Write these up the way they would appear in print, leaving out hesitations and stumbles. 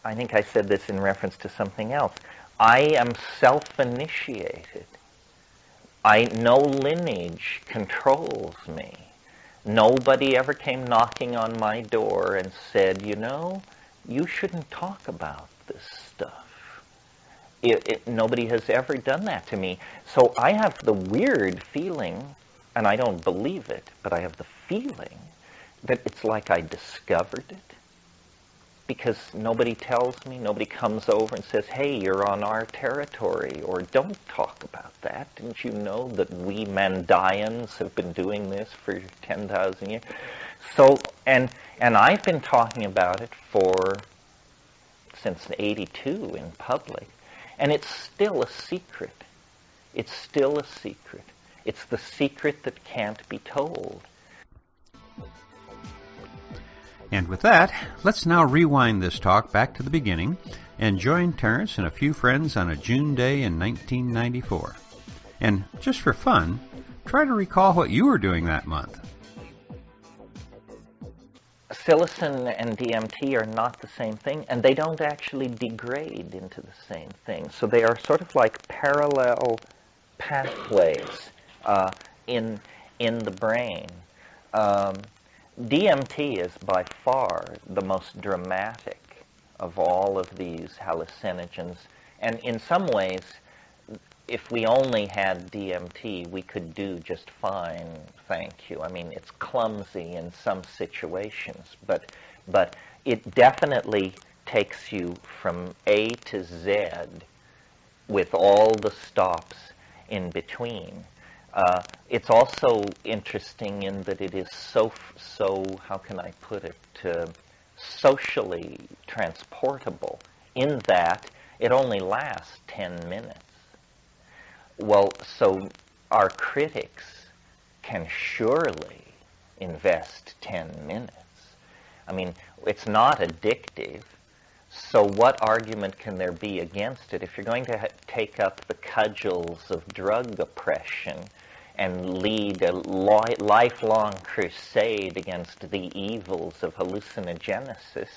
I think I said this in reference to something else. I am self-initiated. No lineage controls me. Nobody ever came knocking on my door and said, you shouldn't talk about this stuff. Nobody has ever done that to me. So I have the weird feeling, and I don't believe it, but I have the feeling that it's like I discovered it. Because nobody tells me, nobody comes over and says, hey, you're on our territory, or don't talk about that. Didn't you know that we Mandayans have been doing this for 10,000 years? So, and I've been talking about it since '82 in public, and it's still a secret. It's still a secret. It's the secret that can't be told. And with that, let's now rewind this talk back to the beginning and join Terence and a few friends on a June day in 1994. And just for fun, try to recall what you were doing that month. Psilocin and DMT are not the same thing, and they don't actually degrade into the same thing. So they are sort of like parallel pathways in the brain. DMT is by far the most dramatic of all of these hallucinogens. And in some ways, if we only had DMT, we could do just fine, thank you. I mean, it's clumsy in some situations, but it definitely takes you from A to Z with all the stops in between. It's also interesting in that it is so how can I put it, socially transportable, in that it only lasts 10 minutes. Well, so our critics can surely invest 10 minutes. I mean, it's not addictive, so what argument can there be against it? If you're going to take up the cudgels of drug oppression and lead a lifelong crusade against the evils of hallucinogenesis,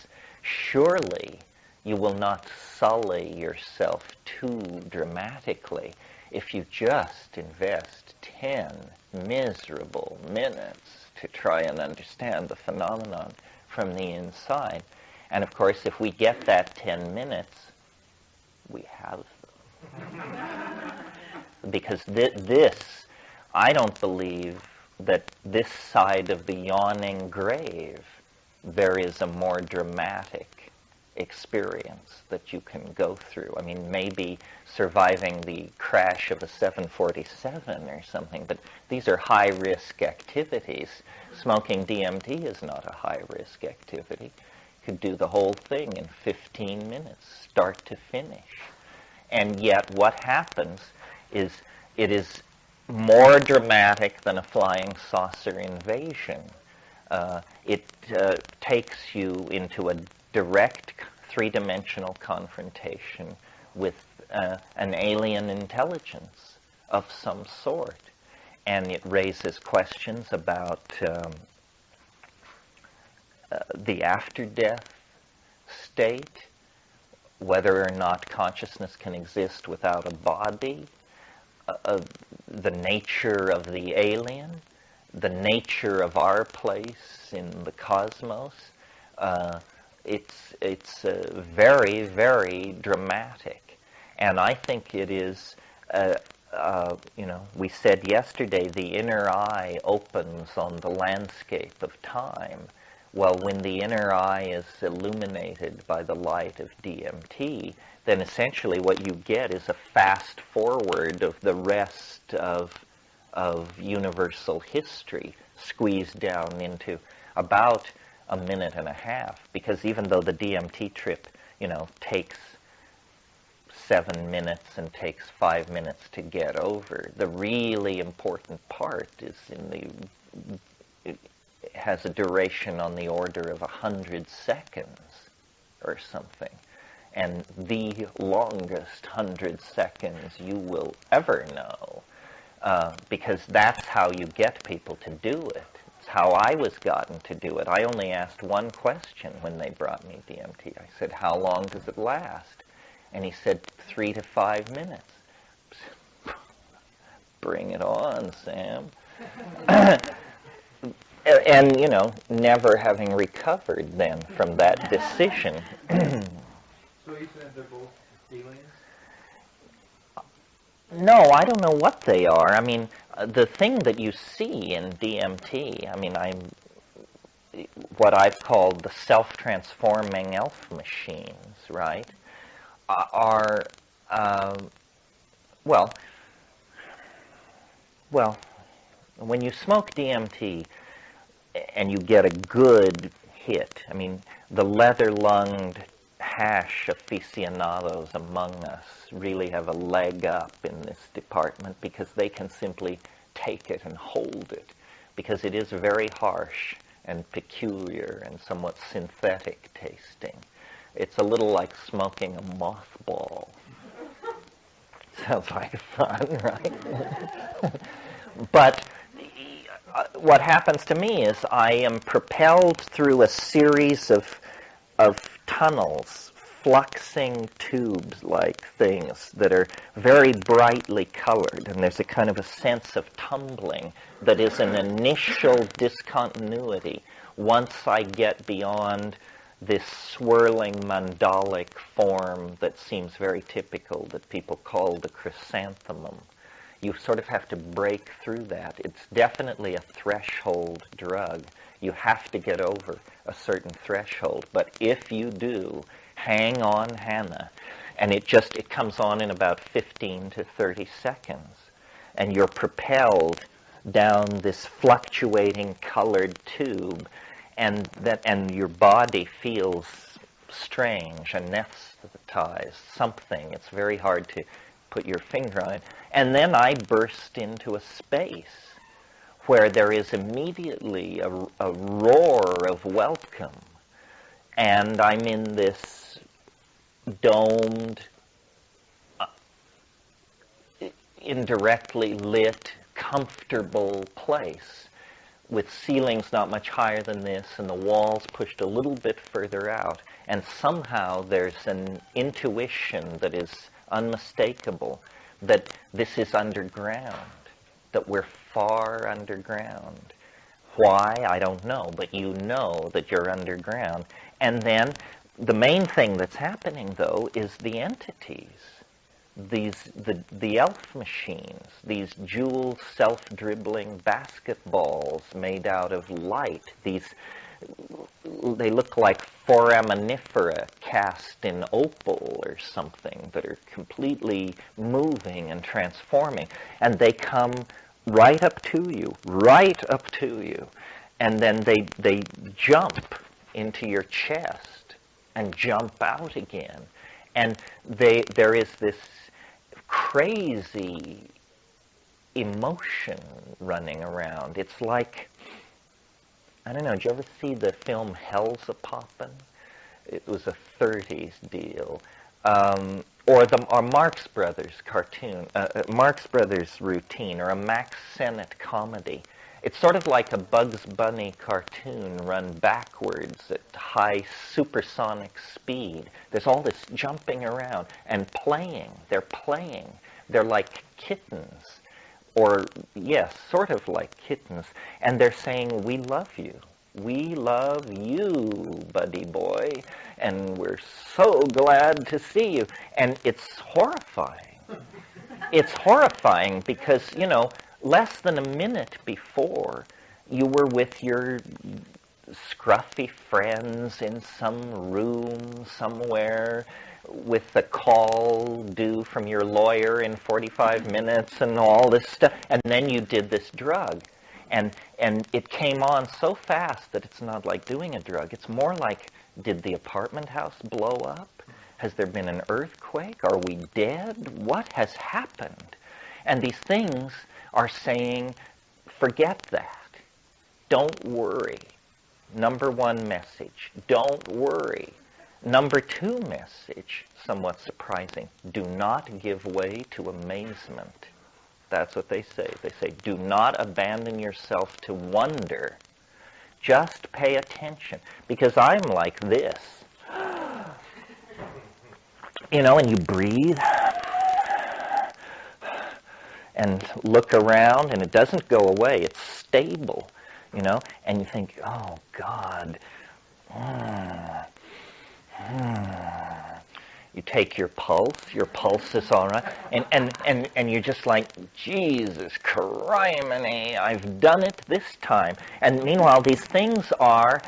surely you will not sully yourself too dramatically if you just invest 10 miserable minutes to try and understand the phenomenon from the inside. And of course, if we get that 10 minutes, we have them. Because this, I don't believe that this side of the yawning grave, there is a more dramatic experience that you can go through. I mean, maybe surviving the crash of a 747 or something, but these are high-risk activities. Smoking DMT is not a high-risk activity. You could do the whole thing in 15 minutes, start to finish. And yet what happens is it is more dramatic than a flying saucer invasion. It takes you into a direct three-dimensional confrontation with an alien intelligence of some sort. And it raises questions about the after-death state, whether or not consciousness can exist without a body, the nature of the alien, the nature of our place in the cosmos. It's very, very dramatic. And I think it is, we said yesterday, the inner eye opens on the landscape of time. Well, when the inner eye is illuminated by the light of DMT, then essentially what you get is a fast forward of the rest of universal history squeezed down into about a minute and a half. Because even though the DMT trip, takes 7 minutes and takes 5 minutes to get over, the really important part is it has a duration on the order of 100 seconds or something. And the longest 100 seconds you will ever know, because that's how you get people to do it. It's how I was gotten to do it. I only asked one question when they brought me DMT. I said, how long does it last? And he said, 3 to 5 minutes. Bring it on, Sam. And, you know, never having recovered then from that decision. So you said they're both feelings? No, I don't know what they are. I mean, the thing that you see in DMT, I mean, what I've called the self-transforming elf machines, right, are, well, when you smoke DMT and you get a good hit, I mean, the leather-lunged hash aficionados among us really have a leg up in this department because they can simply take it and hold it, because it is very harsh and peculiar and somewhat synthetic tasting. It's a little like smoking a mothball. Sounds like fun, right? But what happens to me is I am propelled through a series of tunnels, fluxing tubes-like things that are very brightly colored, and there's a kind of a sense of tumbling that is an initial discontinuity once I get beyond this swirling mandalic form that seems very typical that people call the chrysanthemum. You sort of have to break through that. It's definitely a threshold drug. You have to get over a certain threshold. But if you do, hang on, Hannah. And it comes on in about 15 to 30 seconds. And you're propelled down this fluctuating colored tube, and your body feels strange, anesthetized, something. It's very hard to put your finger on it. And then I burst into a space where there is immediately a roar of welcome. And I'm in this domed, indirectly lit, comfortable place with ceilings not much higher than this and the walls pushed a little bit further out. And somehow there's an intuition that is unmistakable that this is underground, that we're far underground. Why? I don't know, but you know that you're underground. And then the main thing that's happening, though, is the entities, the elf machines, these jeweled, self-dribbling basketballs made out of light. They look like foraminifera cast in opal or something that are completely moving and transforming. And they come right up to you, and then they jump into your chest and jump out again. And there is this crazy emotion running around. It's like, I don't know, did you ever see the film Hell's A-Poppin'? It was a 30s deal. Or Marx Brothers cartoon, Marx Brothers routine, or a Max Sennett comedy. It's sort of like a Bugs Bunny cartoon run backwards at high supersonic speed. There's all this jumping around and playing. They're playing. They're like kittens. Or, yes, sort of like kittens. And they're saying, we love you. We love you, buddy boy. And we're so glad to see you. And it's horrifying. It's horrifying because, you know, less than a minute before, you were with your scruffy friends in some room somewhere with the call due from your lawyer in 45 minutes and all this stuff. And then you did this drug. And it came on so fast that it's not like doing a drug. It's more like, did the apartment house blow up? Has there been an earthquake? Are we dead? What has happened? And these things are saying, forget that. Don't worry. Number one message, don't worry. Number two message, somewhat surprising, do not give way to amazement. That's what they say. They say, do not abandon yourself to wonder. Just pay attention, because I'm like this. And you breathe and look around, and it doesn't go away. It's stable, and you think, oh, God. You take your pulse is all right, and you're just like, Jesus criminy, I've done it this time. And meanwhile, these things are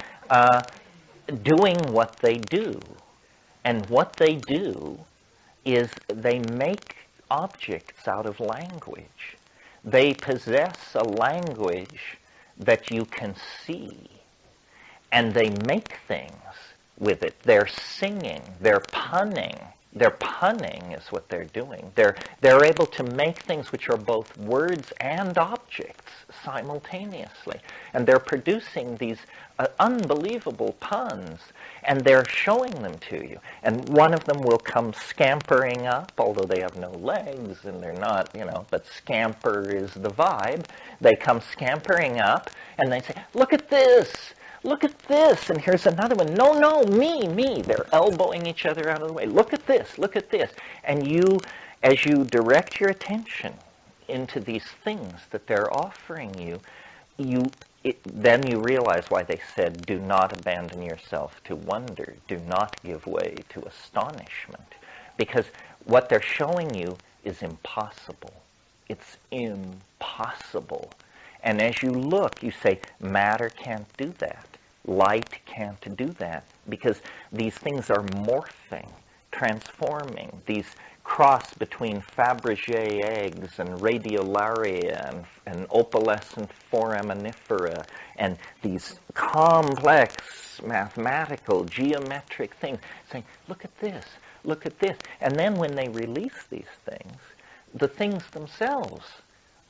doing what they do. And what they do is they make objects out of language. They possess a language that you can see. And they make things with it. They're singing. They're punning. They're punning is what they're doing. They're able to make things which are both words and objects simultaneously. And they're producing these unbelievable puns, and they're showing them to you. And one of them will come scampering up, although they have no legs, and they're not, but scamper is the vibe. They come scampering up, and they say, look at this! Look at this, and here's another one. No, me. They're elbowing each other out of the way. Look at this. And you, as you direct your attention into these things that they're offering you, then you realize why they said, do not abandon yourself to wonder. Do not give way to astonishment. Because what they're showing you is impossible. It's impossible. And as you look, you say, matter can't do that. Light can't do that, because these things are morphing, transforming. These cross between Fabergé eggs and radiolaria and opalescent foraminifera and these complex mathematical, geometric things, saying, look at this. And then when they release these things, the things themselves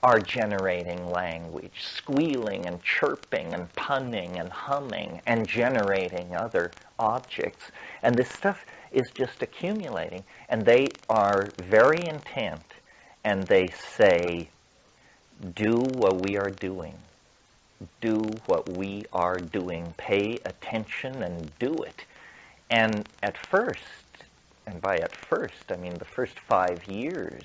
are generating language, squealing and chirping and punning and humming and generating other objects. And this stuff is just accumulating. And they are very intent, and they say, do what we are doing. Do what we are doing. Pay attention and do it. And at first, and by at first, I mean the first 5 years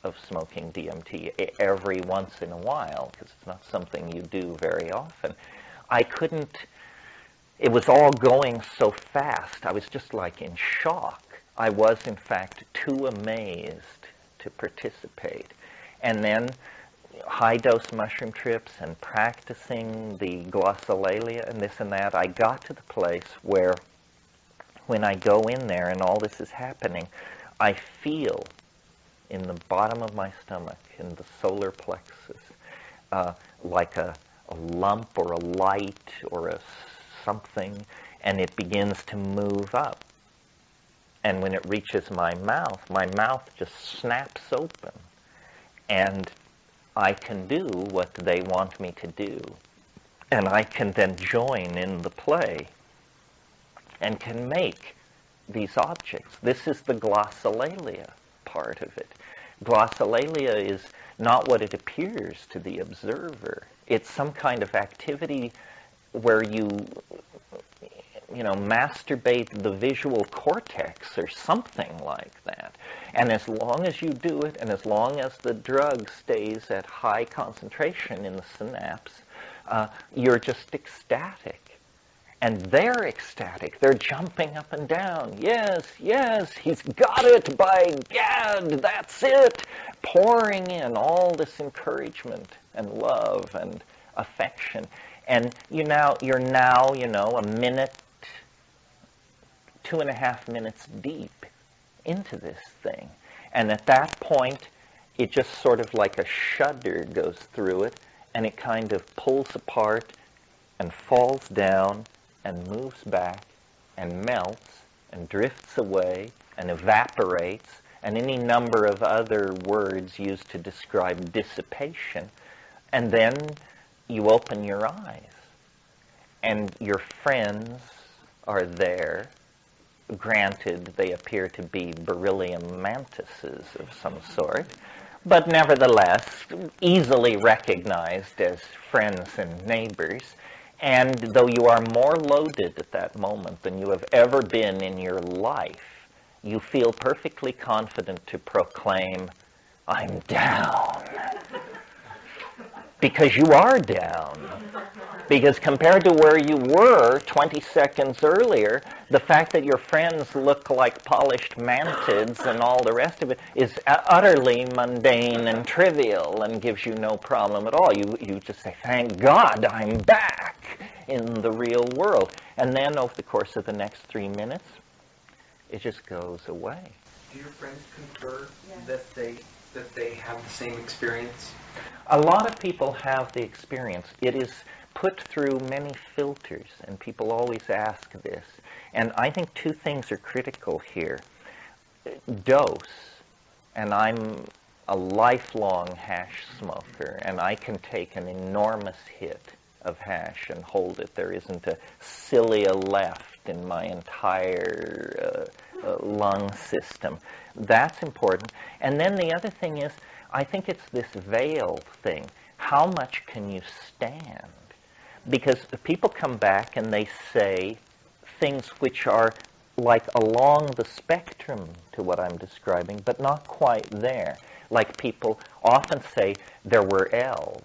of smoking DMT, every once in a while, because it's not something you do very often, it was all going so fast. I was just like in shock. I was, in fact, too amazed to participate. And then high-dose mushroom trips and practicing the glossolalia and this and that, I got to the place where when I go in there and all this is happening, I feel in the bottom of my stomach, in the solar plexus, like a lump or a light or a something, and it begins to move up. And when it reaches my mouth just snaps open, and I can do what they want me to do. And I can then join in the play and can make these objects. This is the glossolalia part of it. Glossolalia is not what it appears to the observer. It's some kind of activity where you masturbate the visual cortex or something like that. And as long as you do it, and as long as the drug stays at high concentration in the synapse, you're just ecstatic. And they're ecstatic. They're jumping up and down. Yes, he's got it, by gad, that's it. Pouring in all this encouragement and love and affection. And you're now, a minute, 2.5 minutes deep into this thing. And at that point, it just sort of like a shudder goes through it, and it kind of pulls apart and falls down and moves back and melts and drifts away and evaporates, and any number of other words used to describe dissipation. And then you open your eyes, and your friends are there. Granted, they appear to be beryllium mantises of some sort, but nevertheless easily recognized as friends and neighbors. And though you are more loaded at that moment than you have ever been in your life, you feel perfectly confident to proclaim, I'm down. Because you are down. Because compared to where you were 20 seconds earlier, the fact that your friends look like polished mantids and all the rest of it is utterly mundane and trivial and gives you no problem at all. You just say, thank God I'm back in the real world. And then over the course of the next 3 minutes, it just goes away. Do your friends confer that they have the same experience? A lot of people have the experience. It is put through many filters, and people always ask this. And I think two things are critical here. Dose, and I'm a lifelong hash smoker, and I can take an enormous hit of hash and hold it. There isn't a cilia left in my entire lung system. That's important. And then the other thing is, I think it's this veil thing. How much can you stand? Because people come back and they say things which are like along the spectrum to what I'm describing, but not quite there. Like people often say there were elves,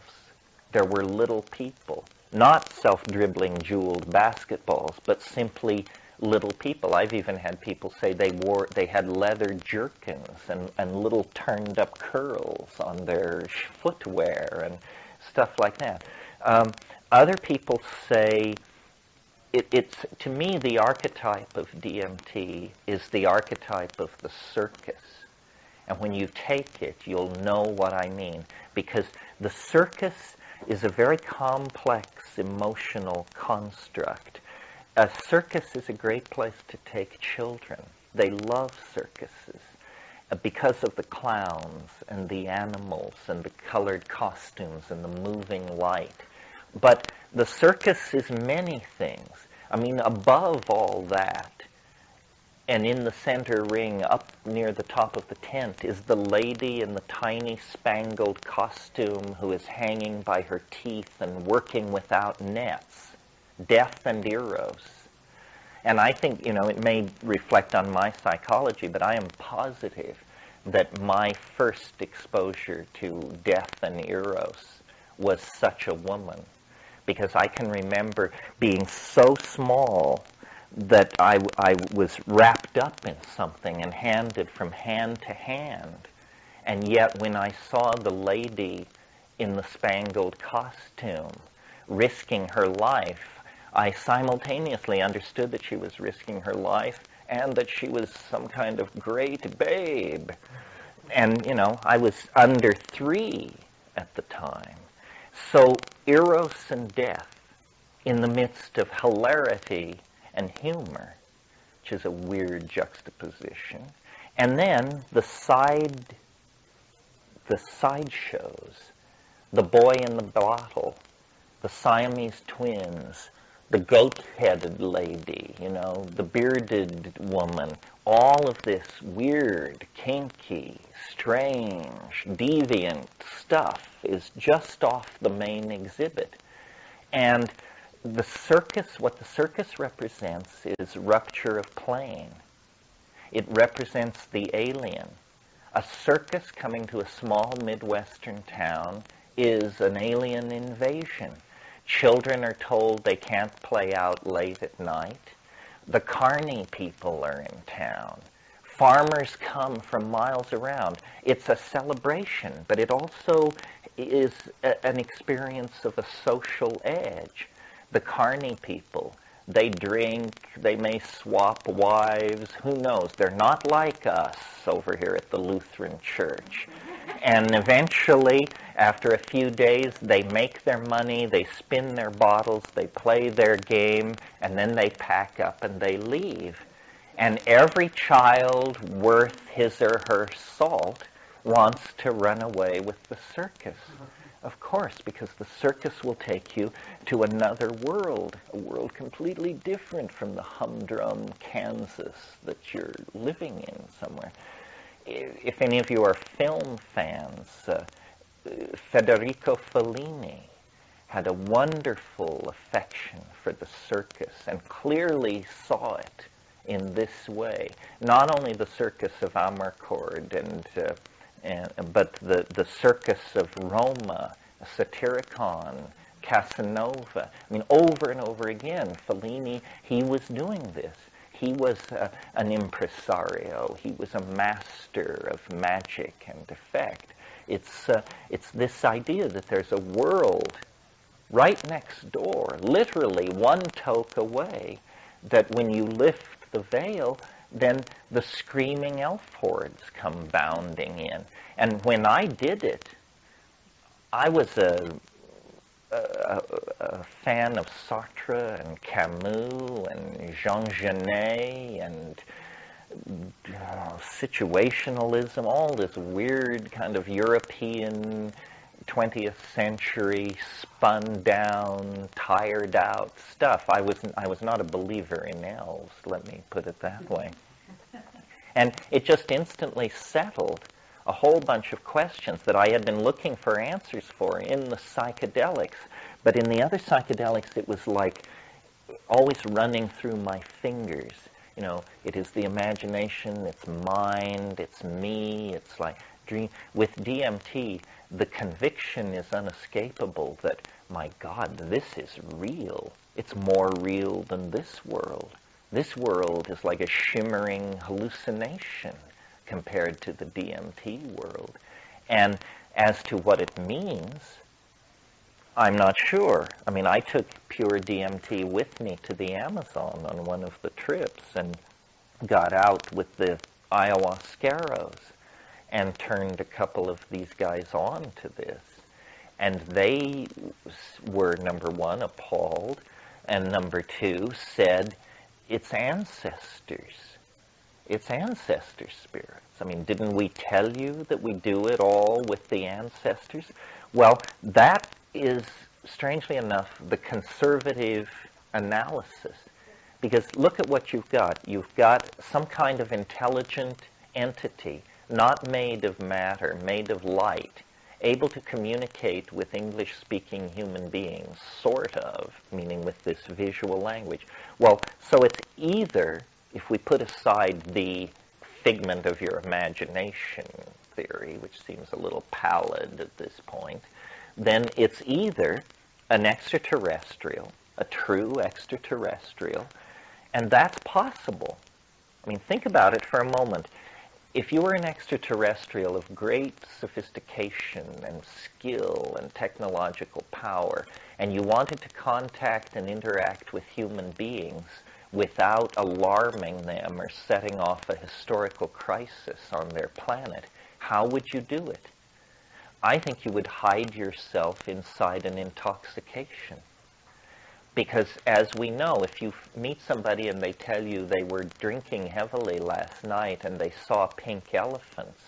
there were little people, not self-dribbling jeweled basketballs, but simply little people. I've even had people say they had leather jerkins and little turned up curls on their footwear and stuff like that. Other people say it's to me the archetype of DMT is the archetype of the circus. And when you take it, you'll know what I mean, because the circus is a very complex emotional construct. A circus is a great place to take children. They love circuses because of the clowns and the animals and the colored costumes and the moving light. But the circus is many things. I mean, above all that, and in the center ring, up near the top of the tent, is the lady in the tiny spangled costume who is hanging by her teeth and working without nets. Death and Eros. And I think, it may reflect on my psychology, but I am positive that my first exposure to death and Eros was such a woman. Because I can remember being so small that I was wrapped up in something and handed from hand to hand. And yet when I saw the lady in the spangled costume risking her life, I simultaneously understood that she was risking her life and that she was some kind of great babe. And, I was under 3 at the time. So Eros and death in the midst of hilarity and humor, which is a weird juxtaposition. And then the side shows, the boy in the bottle, the Siamese twins, the goat-headed lady, the bearded woman, all of this weird, kinky, strange, deviant stuff is just off the main exhibit. And the circus, what the circus represents is rupture of plane. It represents the alien. A circus coming to a small Midwestern town is an alien invasion. Children are told they can't play out late at night. The carny people are in town. Farmers come from miles around. It's a celebration, but it also is an experience of a social edge. The carny people, they drink, they may swap wives, who knows? They're not like us over here at the Lutheran Church. And eventually, after a few days, they make their money, they spin their bottles, they play their game, and then they pack up and they leave. And every child worth his or her salt wants to run away with the circus. Of course, because the circus will take you to another world, a world completely different from the humdrum Kansas that you're living in somewhere. If any of you are film fans, Federico Fellini had a wonderful affection for the circus and clearly saw it in this way. Not only the circus of Amarcord, but the circus of Roma, Satyricon, Casanova. I mean, over and over again, Fellini, he was doing this. He was an impresario. He was a master of magic and effect. It's this idea that there's a world right next door, literally one toke away, that when you lift the veil, then the screaming elf hordes come bounding in. And when I did it, I was a fan of Sartre and Camus and Jean Genet and situationalism, all this weird kind of European 20th century spun down, tired out stuff. I was not a believer in elves, let me put it that way. And it just instantly settled a whole bunch of questions that I had been looking for answers for in the psychedelics. But in the other psychedelics, it was like always running through my fingers. You know, it is the imagination, it's mind, it's me, it's like dream. With DMT, the conviction is unescapable that, my God, this is real. It's more real than this world. This world is like a shimmering hallucination compared to the DMT world. And as to what it means, I'm not sure. I mean, I took pure DMT with me to the Amazon on one of the trips and got out with the ayahuasqueros and turned a couple of these guys on to this. And they were, number one, appalled, and number two, said, it's ancestors. It's ancestor spirits. I mean, didn't we tell you that we do it all with the ancestors? Well, that is, strangely enough, the conservative analysis. Because look at what you've got. You've got some kind of intelligent entity, not made of matter, made of light, able to communicate with English-speaking human beings, sort of, meaning with this visual language. Well, so it's either, if we put aside the figment of your imagination theory, which seems a little pallid at this point, then it's either an extraterrestrial, a true extraterrestrial, and that's possible. I mean, think about it for a moment. If you were an extraterrestrial of great sophistication and skill and technological power, and you wanted to contact and interact with human beings without alarming them or setting off a historical crisis on their planet, how would you do it? I think you would hide yourself inside an intoxication. Because as we know, if you meet somebody and they tell you they were drinking heavily last night and they saw pink elephants,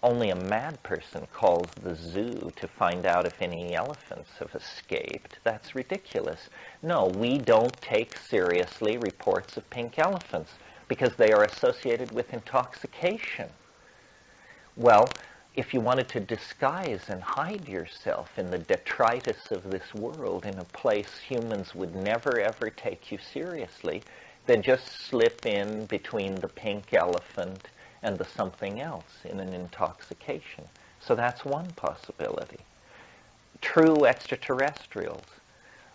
only a mad person calls the zoo to find out if any elephants have escaped. That's ridiculous. No, we don't take seriously reports of pink elephants because they are associated with intoxication. Well, if you wanted to disguise and hide yourself in the detritus of this world in a place humans would never ever take you seriously, then just slip in between the pink elephant and the something else in an intoxication. So that's one possibility. True extraterrestrials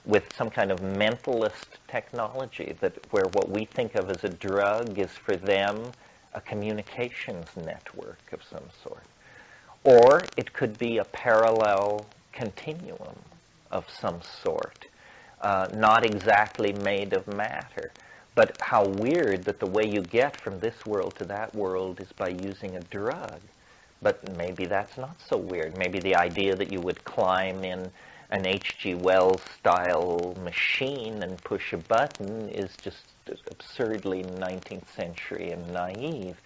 with some kind of mentalist technology where what we think of as a drug is for them a communications network of some sort. Or it could be a parallel continuum of some sort, not exactly made of matter. But how weird that the way you get from this world to that world is by using a drug. But maybe that's not so weird. Maybe the idea that you would climb in an H.G. Wells-style machine and push a button is just absurdly 19th century and naive.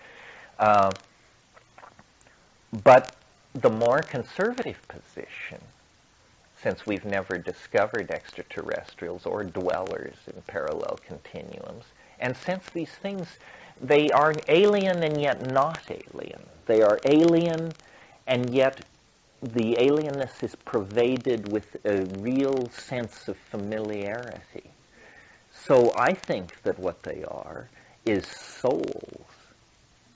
But the more conservative position, since we've never discovered extraterrestrials or dwellers in parallel continuums, and since these things, they are alien and yet not alien. They are alien and yet the alienness is pervaded with a real sense of familiarity. So I think that what they are is souls.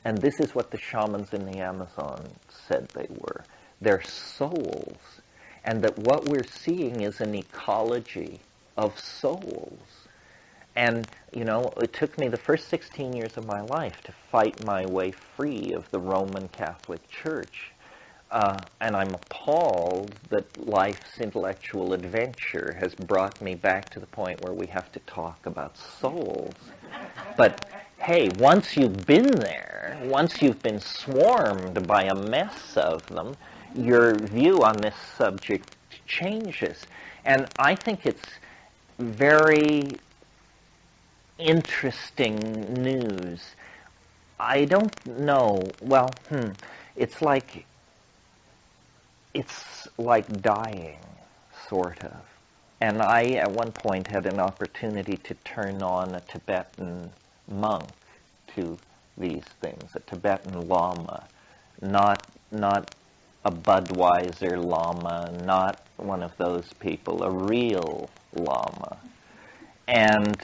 And this is what the shamans in the Amazon said they were. They're souls. And that what we're seeing is an ecology of souls. And, you know, it took me the first 16 years of my life to fight my way free of the Roman Catholic Church. And I'm appalled that life's intellectual adventure has brought me back to the point where we have to talk about souls. But, hey, once you've been there, once you've been swarmed by a mess of them, your view on this subject changes. And I think it's very interesting news. I don't know. Well, it's like dying, sort of. And I, at one point, had an opportunity to turn on a Tibetan monk to these things, a Tibetan lama, not a Budweiser lama, not one of those people, a real lama. And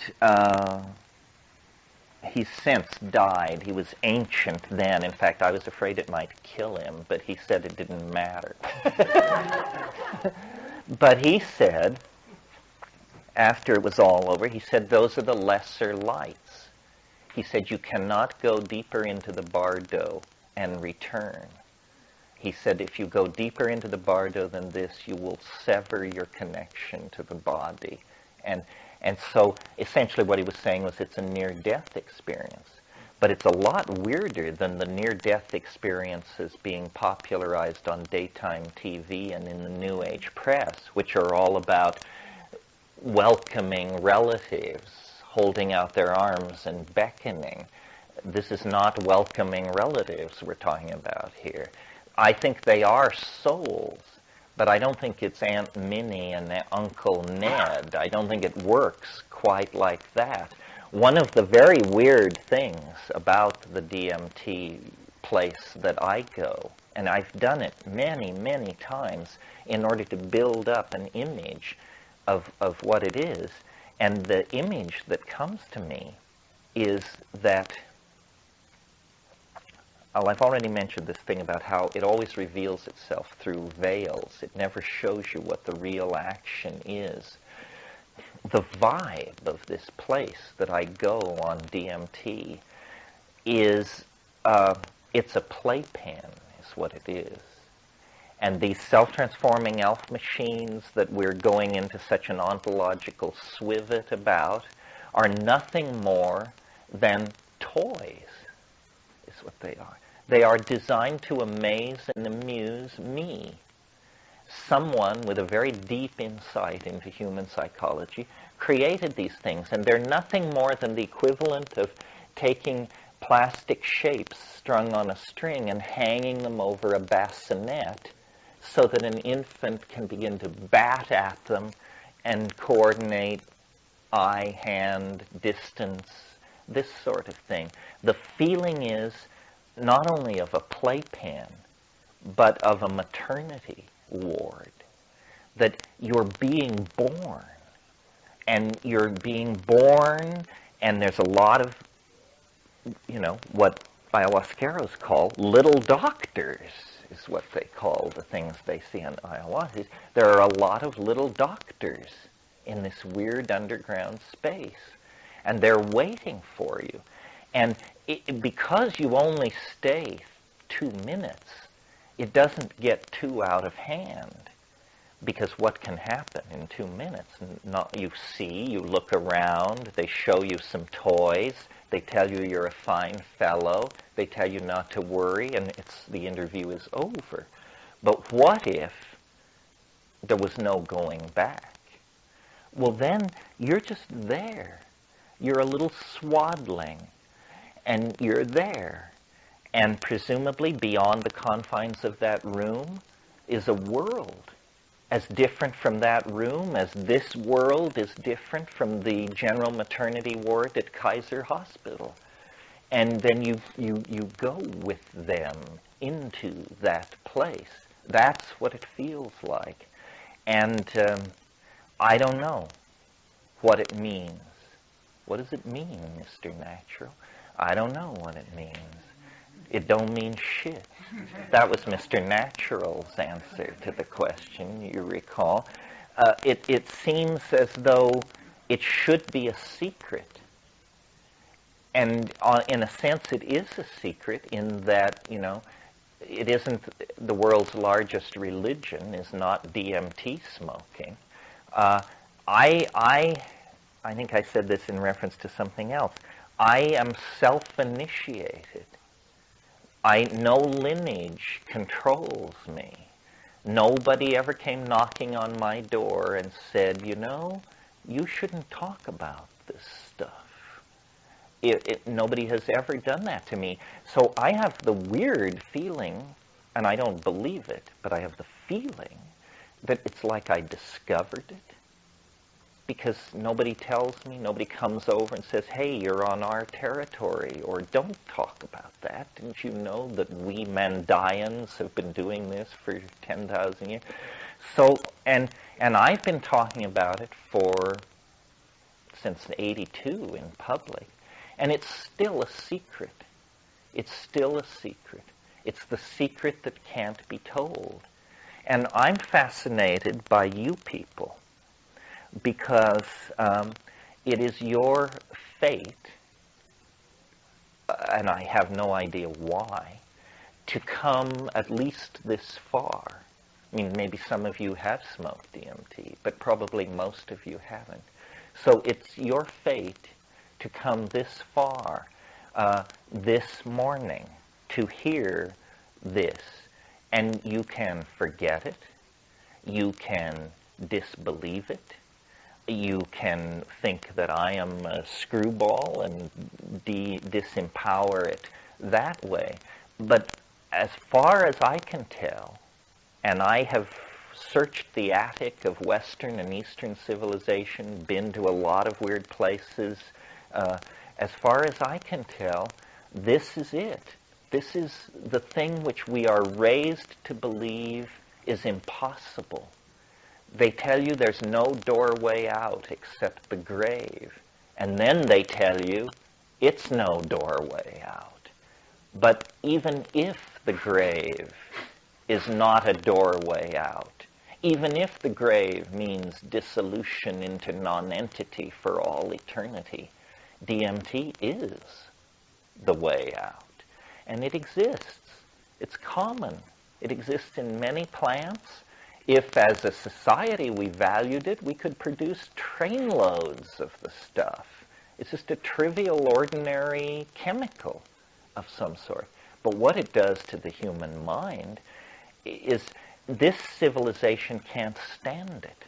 he's since died. He was ancient then. In fact, I was afraid it might kill him, but he said it didn't matter. But he said, after it was all over, he said, those are the lesser lights. He said, you cannot go deeper into the bardo and return. He said, if you go deeper into the bardo than this, you will sever your connection to the body. And so essentially what he was saying was it's a near-death experience. But it's a lot weirder than the near-death experiences being popularized on daytime TV and in the New Age press, which are all about welcoming relatives, holding out their arms and beckoning. This is not welcoming relatives we're talking about here. I think they are souls, but I don't think it's Aunt Minnie and Uncle Ned. I don't think it works quite like that. One of the very weird things about the DMT place that I go, and I've done it many, many times in order to build up an image of what it is, and the image that comes to me is that, I've already mentioned this thing about how it always reveals itself through veils. It never shows you what the real action is. The vibe of this place that I go on DMT is, it's a playpen, is what it is. And these self-transforming elf machines that we're going into such an ontological swivet about are nothing more than toys, is what they are. They are designed to amaze and amuse me. Someone with a very deep insight into human psychology created these things, and they're nothing more than the equivalent of taking plastic shapes strung on a string and hanging them over a bassinet so that an infant can begin to bat at them and coordinate eye, hand, distance, this sort of thing. The feeling is not only of a playpen, but of a maternity ward, that you're being born, and you're being born, and there's a lot of, what ayahuasqueros call little doctors, is what they call the things they see on ayahuasca. There are a lot of little doctors in this weird underground space, and they're waiting for you. And because you only stay 2 minutes, it doesn't get too out of hand. Because what can happen in 2 minutes? You see, you look around, they show you some toys, they tell you you're a fine fellow, they tell you not to worry, and the interview is over. But what if there was no going back? Well, then you're just there. You're a little swaddling, and you're there. And presumably beyond the confines of that room is a world as different from that room as this world is different from the general maternity ward at Kaiser Hospital. And then you go with them into that place. That's what it feels like. And I don't know what it means. What does it mean, Mr. Natural? I don't know what it means. It don't mean shit. That was Mr. Natural's answer to the question, you recall. It seems as though it should be a secret. And in a sense, it is a secret in that, it isn't the world's largest religion is not DMT smoking. I think I said this in reference to something else. I am self-initiated. No lineage controls me. Nobody ever came knocking on my door and said, you shouldn't talk about this stuff. Nobody has ever done that to me. So I have the weird feeling, and I don't believe it, but I have the feeling that it's like I discovered it. Because nobody tells me, nobody comes over and says, hey, you're on our territory, or don't talk about that. Didn't you know that we Mandayans have been doing this for 10,000 years? So, and I've been talking about it since '82 in public, and it's still a secret. It's still a secret. It's the secret that can't be told. And I'm fascinated by you people, because it is your fate, and I have no idea why, to come at least this far. I mean, maybe some of you have smoked DMT, but probably most of you haven't. So it's your fate to come this far this morning to hear this, and you can forget it, you can disbelieve it, you can think that I am a screwball and disempower it that way. But as far as I can tell, and I have searched the attic of Western and Eastern civilization, been to a lot of weird places, as far as I can tell, this is it. This is the thing which we are raised to believe is impossible. They tell you there's no doorway out except the grave. And then they tell you it's no doorway out. But even if the grave is not a doorway out, even if the grave means dissolution into nonentity for all eternity, DMT is the way out. And it exists. It's common. It exists in many plants. If, as a society, we valued it, we could produce trainloads of the stuff. It's just a trivial, ordinary chemical of some sort. But what it does to the human mind is this civilization can't stand it.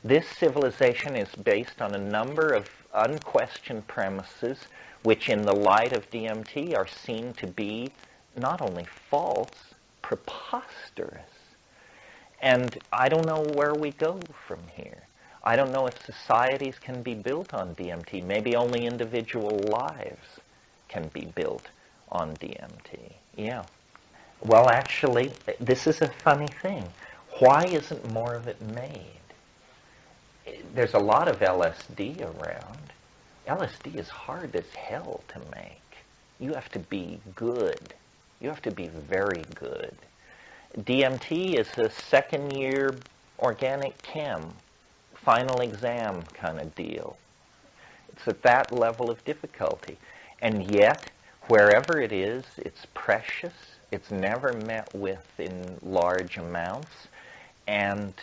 This civilization is based on a number of unquestioned premises, which in the light of DMT are seen to be not only false, preposterous. And I don't know where we go from here. I don't know if societies can be built on DMT. Maybe only individual lives can be built on DMT. Yeah. Well, actually, this is a funny thing. Why isn't more of it made? There's a lot of LSD around. LSD is hard as hell to make. You have to be good. You have to be very good. DMT is a second-year organic chem, final exam kind of deal. It's at that level of difficulty. And yet, wherever it is, it's precious. It's never met with in large amounts. And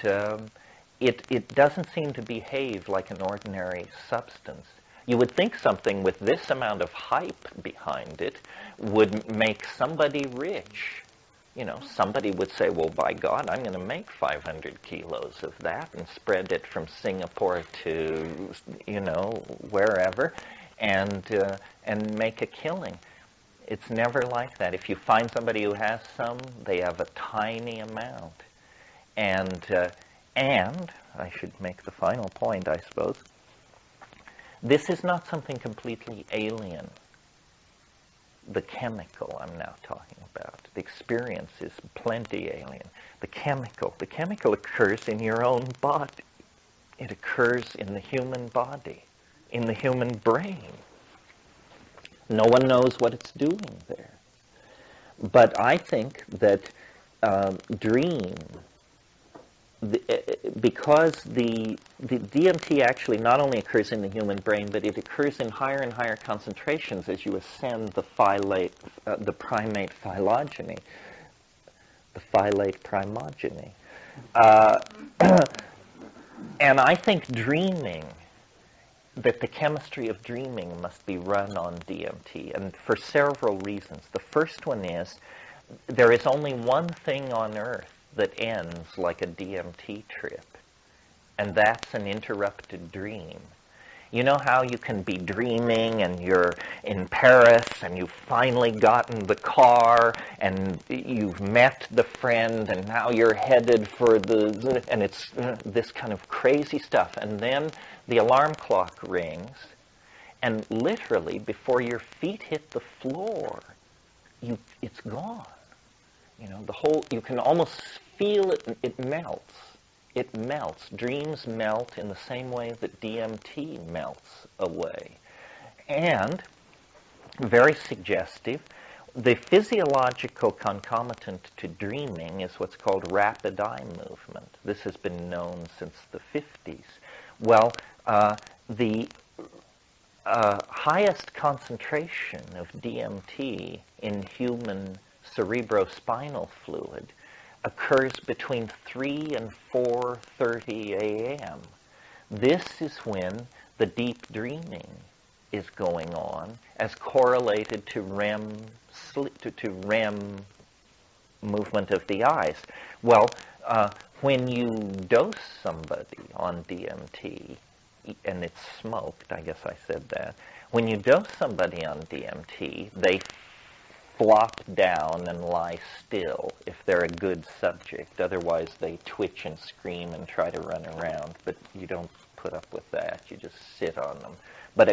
it doesn't seem to behave like an ordinary substance. You would think something with this amount of hype behind it would make somebody rich. Somebody would say, well, by God, I'm going to make 500 kilos of that and spread it from Singapore to, wherever, and make a killing. It's never like that. If you find somebody who has some, they have a tiny amount. And I should make the final point, I suppose. This is not something completely alien. the chemical I'm now talking about. The experience is plenty alien. The chemical occurs in your own body. It occurs in the human body, in the human brain. No one knows what it's doing there. But I think that dream, because the DMT actually not only occurs in the human brain, but it occurs in higher and higher concentrations as you ascend the primate phylogeny, the phyllate primogeny. And I think dreaming, that the chemistry of dreaming must be run on DMT, and for several reasons. The first one is, there is only one thing on Earth that ends like a DMT trip, and that's an interrupted dream. You know how you can be dreaming and you're in Paris and you've finally gotten the car and you've met the friend and now you're headed for and it's this kind of crazy stuff. And then the alarm clock rings and literally before your feet hit the floor, it's gone. You know, you can almost feel it melts. It melts. Dreams melt in the same way that DMT melts away. And, very suggestive, the physiological concomitant to dreaming is what's called rapid eye movement. This has been known since the 50s. Well, the highest concentration of DMT in human cerebrospinal fluid occurs between 3 and 4:30 a.m. This is when the deep dreaming is going on, as correlated to REM sleep, to REM movement of the eyes. Well, when you dose somebody on DMT, and it's smoked, I guess I said that. When you dose somebody on DMT, they flop down and lie still if they're a good subject. Otherwise, they twitch and scream and try to run around. But you don't put up with that. You just sit on them. But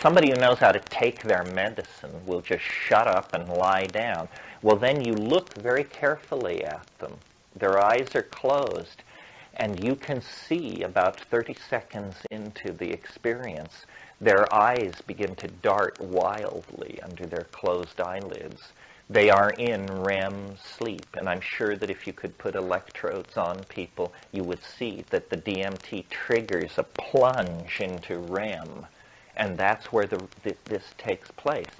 somebody who knows how to take their medicine will just shut up and lie down. Well, then you look very carefully at them. Their eyes are closed, and you can see about 30 seconds into the experience their eyes begin to dart wildly under their closed eyelids. They are in REM sleep, and I'm sure that if you could put electrodes on people, you would see that the DMT triggers a plunge into REM, and that's where this takes place.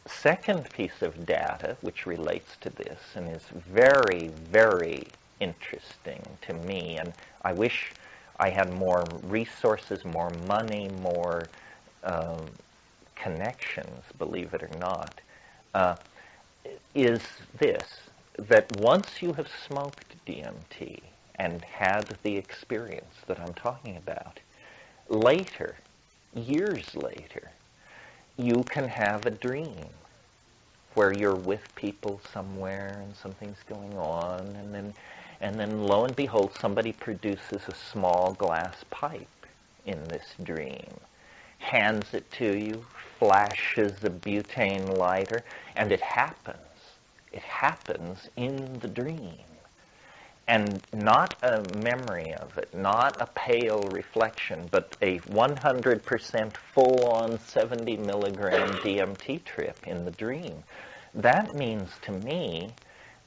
Second piece of data which relates to this and is very, very interesting to me, and I wish I had more resources, more money, more connections, believe it or not, is this, that once you have smoked DMT and had the experience that I'm talking about, later, years later, you can have a dream where you're with people somewhere and something's going on, and then lo and behold, somebody produces a small glass pipe in this dream, hands it to you, flashes a butane lighter, and it happens. It happens in the dream. And not a memory of it, not a pale reflection, but a 100% full-on 70 milligram DMT trip in the dream. That means to me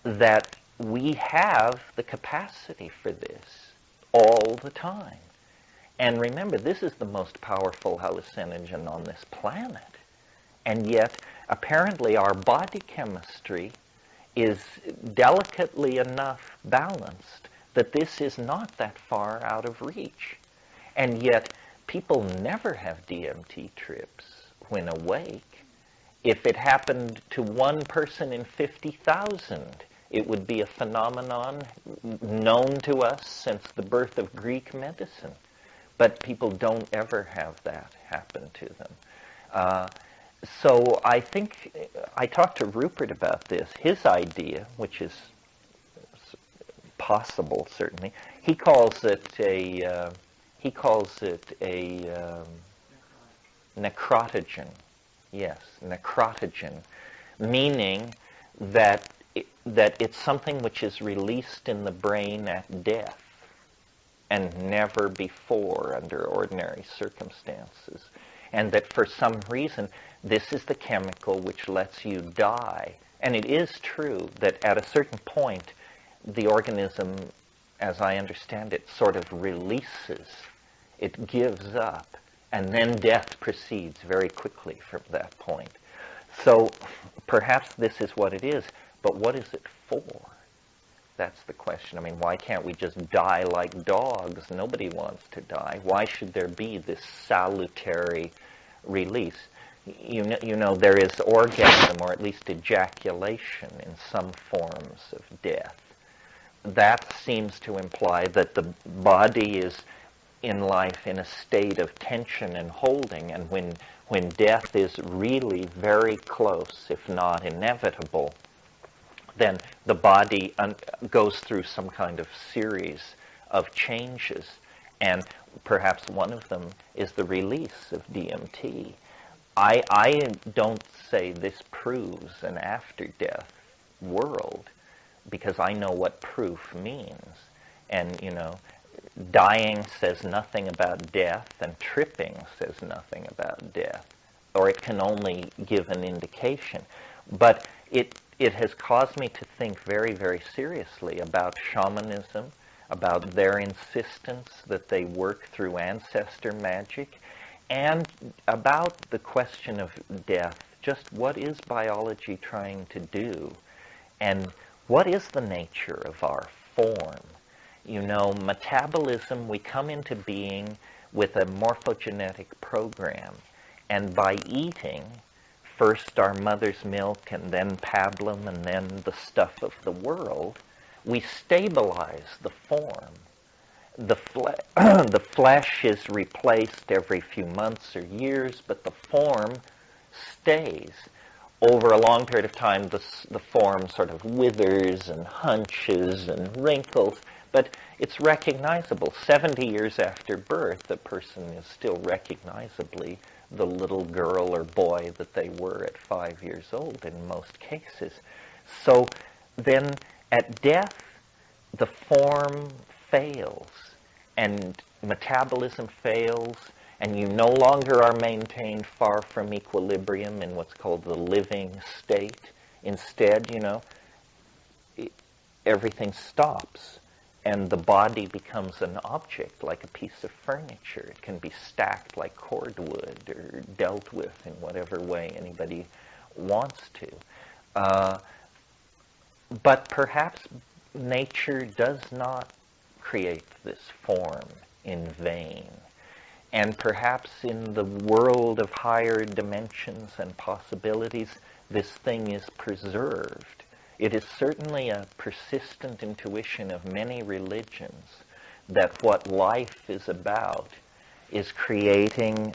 that we have the capacity for this all the time. And remember, this is the most powerful hallucinogen on this planet. And yet, apparently, our body chemistry is delicately enough balanced that this is not that far out of reach. And yet, people never have DMT trips when awake. If it happened to one person in 50,000, it would be a phenomenon known to us since the birth of Greek medicine. But people don't ever have that happen to them. So I think, I talked to Rupert about this. His idea, which is possible certainly, he calls it a necrotogen. Yes, necrotogen, meaning that that it's something which is released in the brain at death and never before under ordinary circumstances. And that for some reason, this is the chemical which lets you die. And it is true that at a certain point, the organism, as I understand it, sort of releases. It gives up. And then death proceeds very quickly from that point. So perhaps this is what it is, but what is it for? That's the question. I mean, why can't we just die like dogs? Nobody wants to die. Why should there be this salutary release? You know, there is orgasm, or at least ejaculation, in some forms of death. That seems to imply that the body is in life in a state of tension and holding, and when death is really very close, if not inevitable, then the body goes through some kind of series of changes, and perhaps one of them is the release of DMT. I don't say this proves an after-death world, because I know what proof means. And, you know, dying says nothing about death, and tripping says nothing about death, or it can only give an indication. But it has caused me to think very, very seriously about shamanism, about their insistence that they work through ancestor magic, and about the question of death. Just what is biology trying to do? And what is the nature of our form? You know, metabolism, we come into being with a morphogenetic program. And by eating, first our mother's milk and then pablum and then the stuff of the world, we stabilize the form. The flesh is replaced every few months or years, but the form stays. Over a long period of time, the form sort of withers and hunches and wrinkles, but it's recognizable. 70 years after birth, the person is still recognizably the little girl or boy that they were at 5 years old in most cases. So then at death, the form fails, and metabolism fails, and you no longer are maintained far from equilibrium in what's called the living state. Instead, you know, everything stops, and the body becomes an object, like a piece of furniture. It can be stacked like cordwood or dealt with in whatever way anybody wants to. But perhaps nature does not create this form in vain. And perhaps in the world of higher dimensions and possibilities, this thing is preserved. It is certainly a persistent intuition of many religions that what life is about is creating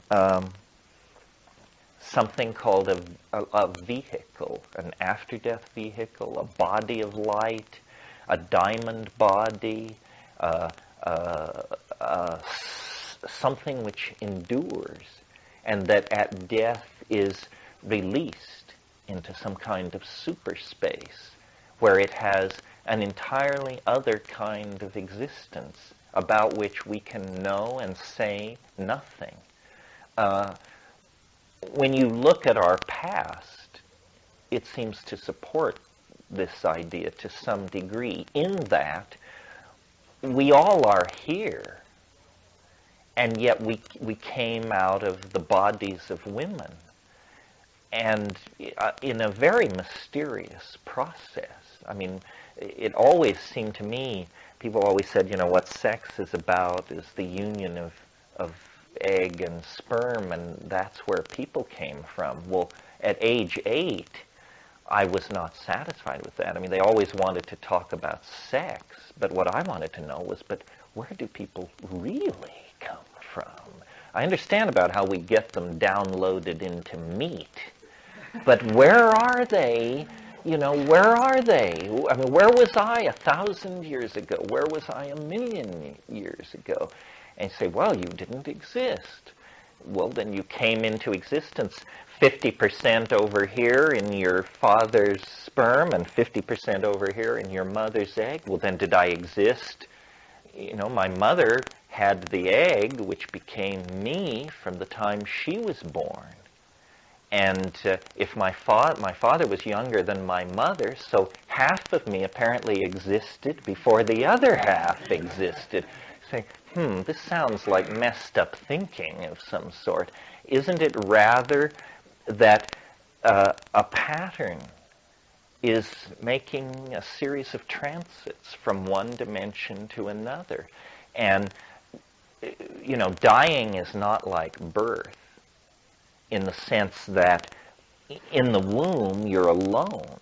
something called a vehicle, an after-death vehicle, a body of light, a diamond body, something which endures, and that at death is released into some kind of superspace where it has an entirely other kind of existence about which we can know and say nothing. When you look at our past, it seems to support this idea to some degree, in that we all are here, and yet we came out of the bodies of women, and in a very mysterious process. I mean, it always seemed to me, people always said, you know, what sex is about is the union of egg and sperm, and that's where people came from. Well, at age 8, I was not satisfied with that. I mean, they always wanted to talk about sex, but what I wanted to know was, but where do people really come from? I understand about how we get them downloaded into meat, but where are they? You know, where are they? I mean, where was I 1,000 years ago? Where was I 1,000,000 years ago? And you say, well, you didn't exist. Well, then you came into existence 50% over here in your father's sperm and 50% over here in your mother's egg. Well, then did I exist? You know, my mother had the egg, which became me from the time she was born. And if my father was younger than my mother, so half of me apparently existed before the other half existed. Say, this sounds like messed up thinking of some sort. Isn't it rather that a pattern is making a series of transits from one dimension to another? And, you know, dying is not like birth, in the sense that in the womb you're alone.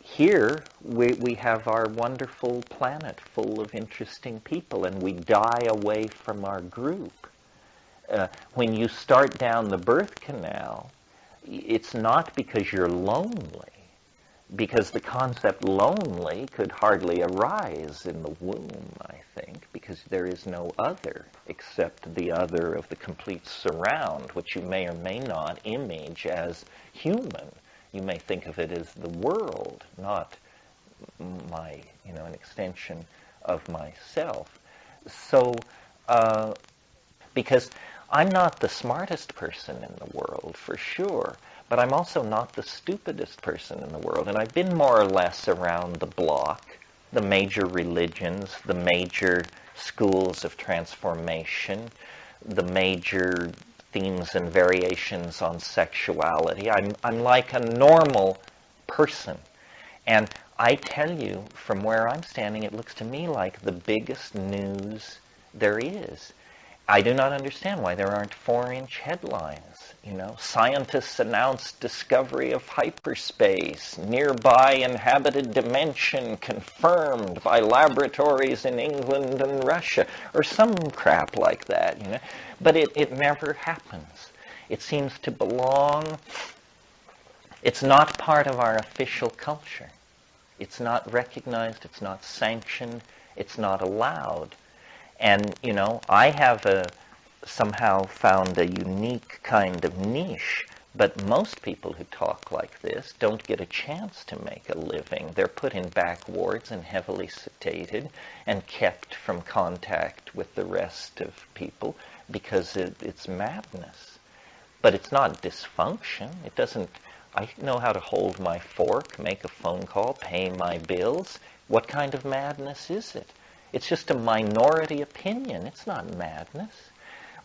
Here we have our wonderful planet full of interesting people, and we die away from our group. When you start down the birth canal, it's not because you're lonely, because the concept lonely could hardly arise in the womb, I think, because there is no other except the other of the complete surround, which you may or may not image as human. You may think of it as the world, not my, an extension of myself. So, because I'm not the smartest person in the world, for sure, but I'm also not the stupidest person in the world. And I've been more or less around the block, the major religions, the major schools of transformation, the major themes and variations on sexuality. I'm like a normal person. And I tell you, from where I'm standing, it looks to me like the biggest news there is. I do not understand why there aren't 4-inch headlines. Scientists announced discovery of hyperspace, nearby inhabited dimension confirmed by laboratories in England and Russia, or some crap like that, But it never happens. It seems to belong, it's not part of our official culture. It's not recognized, it's not sanctioned, it's not allowed. And, I have somehow found a unique kind of niche, but most people who talk like this don't get a chance to make a living. They're put in back wards and heavily sedated and kept from contact with the rest of people because it's madness. But it's not dysfunction. It doesn't, I know how to hold my fork, make a phone call, pay my bills. What kind of madness is it? It's just a minority opinion. It's not madness.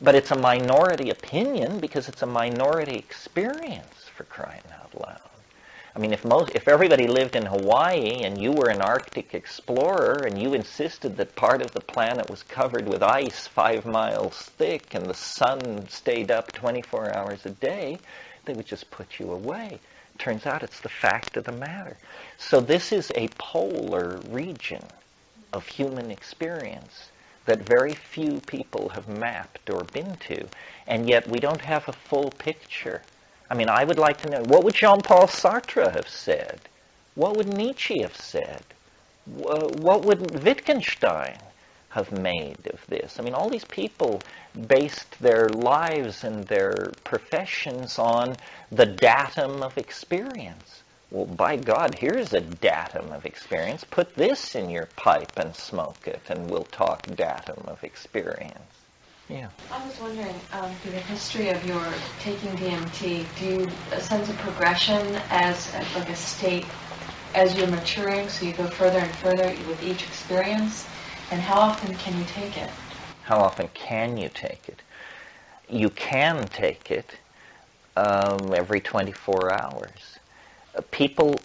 But it's a minority opinion because it's a minority experience, for crying out loud. I mean, if everybody lived in Hawaii and you were an Arctic explorer and you insisted that part of the planet was covered with ice 5 miles thick and the sun stayed up 24 hours a day, they would just put you away. Turns out it's the fact of the matter. So this is a polar region of human experience that very few people have mapped or been to, and yet we don't have a full picture. I mean, I would like to know, what would Jean-Paul Sartre have said? What would Nietzsche have said? What would Wittgenstein have made of this? I mean, all these people based their lives and their professions on the datum of experience. Well, by God, here's a datum of experience. Put this in your pipe and smoke it, and we'll talk datum of experience. Yeah. I was wondering, through the history of your taking DMT, do you sense a progression as like a state as you're maturing, so you go further and further with each experience? And how often can you take it? How often can you take it? You can take it every 24 hours. People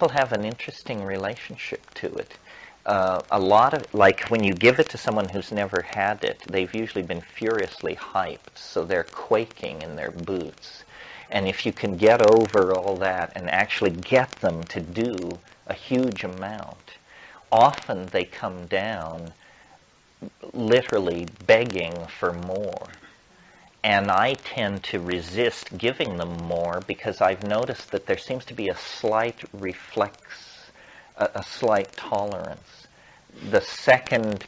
have an interesting relationship to it. A lot of, like when you give it to someone who's never had it, they've usually been furiously hyped, so they're quaking in their boots. And if you can get over all that and actually get them to do a huge amount, often they come down literally begging for more. And I tend to resist giving them more because I've noticed that there seems to be a slight reflex, a slight tolerance. The second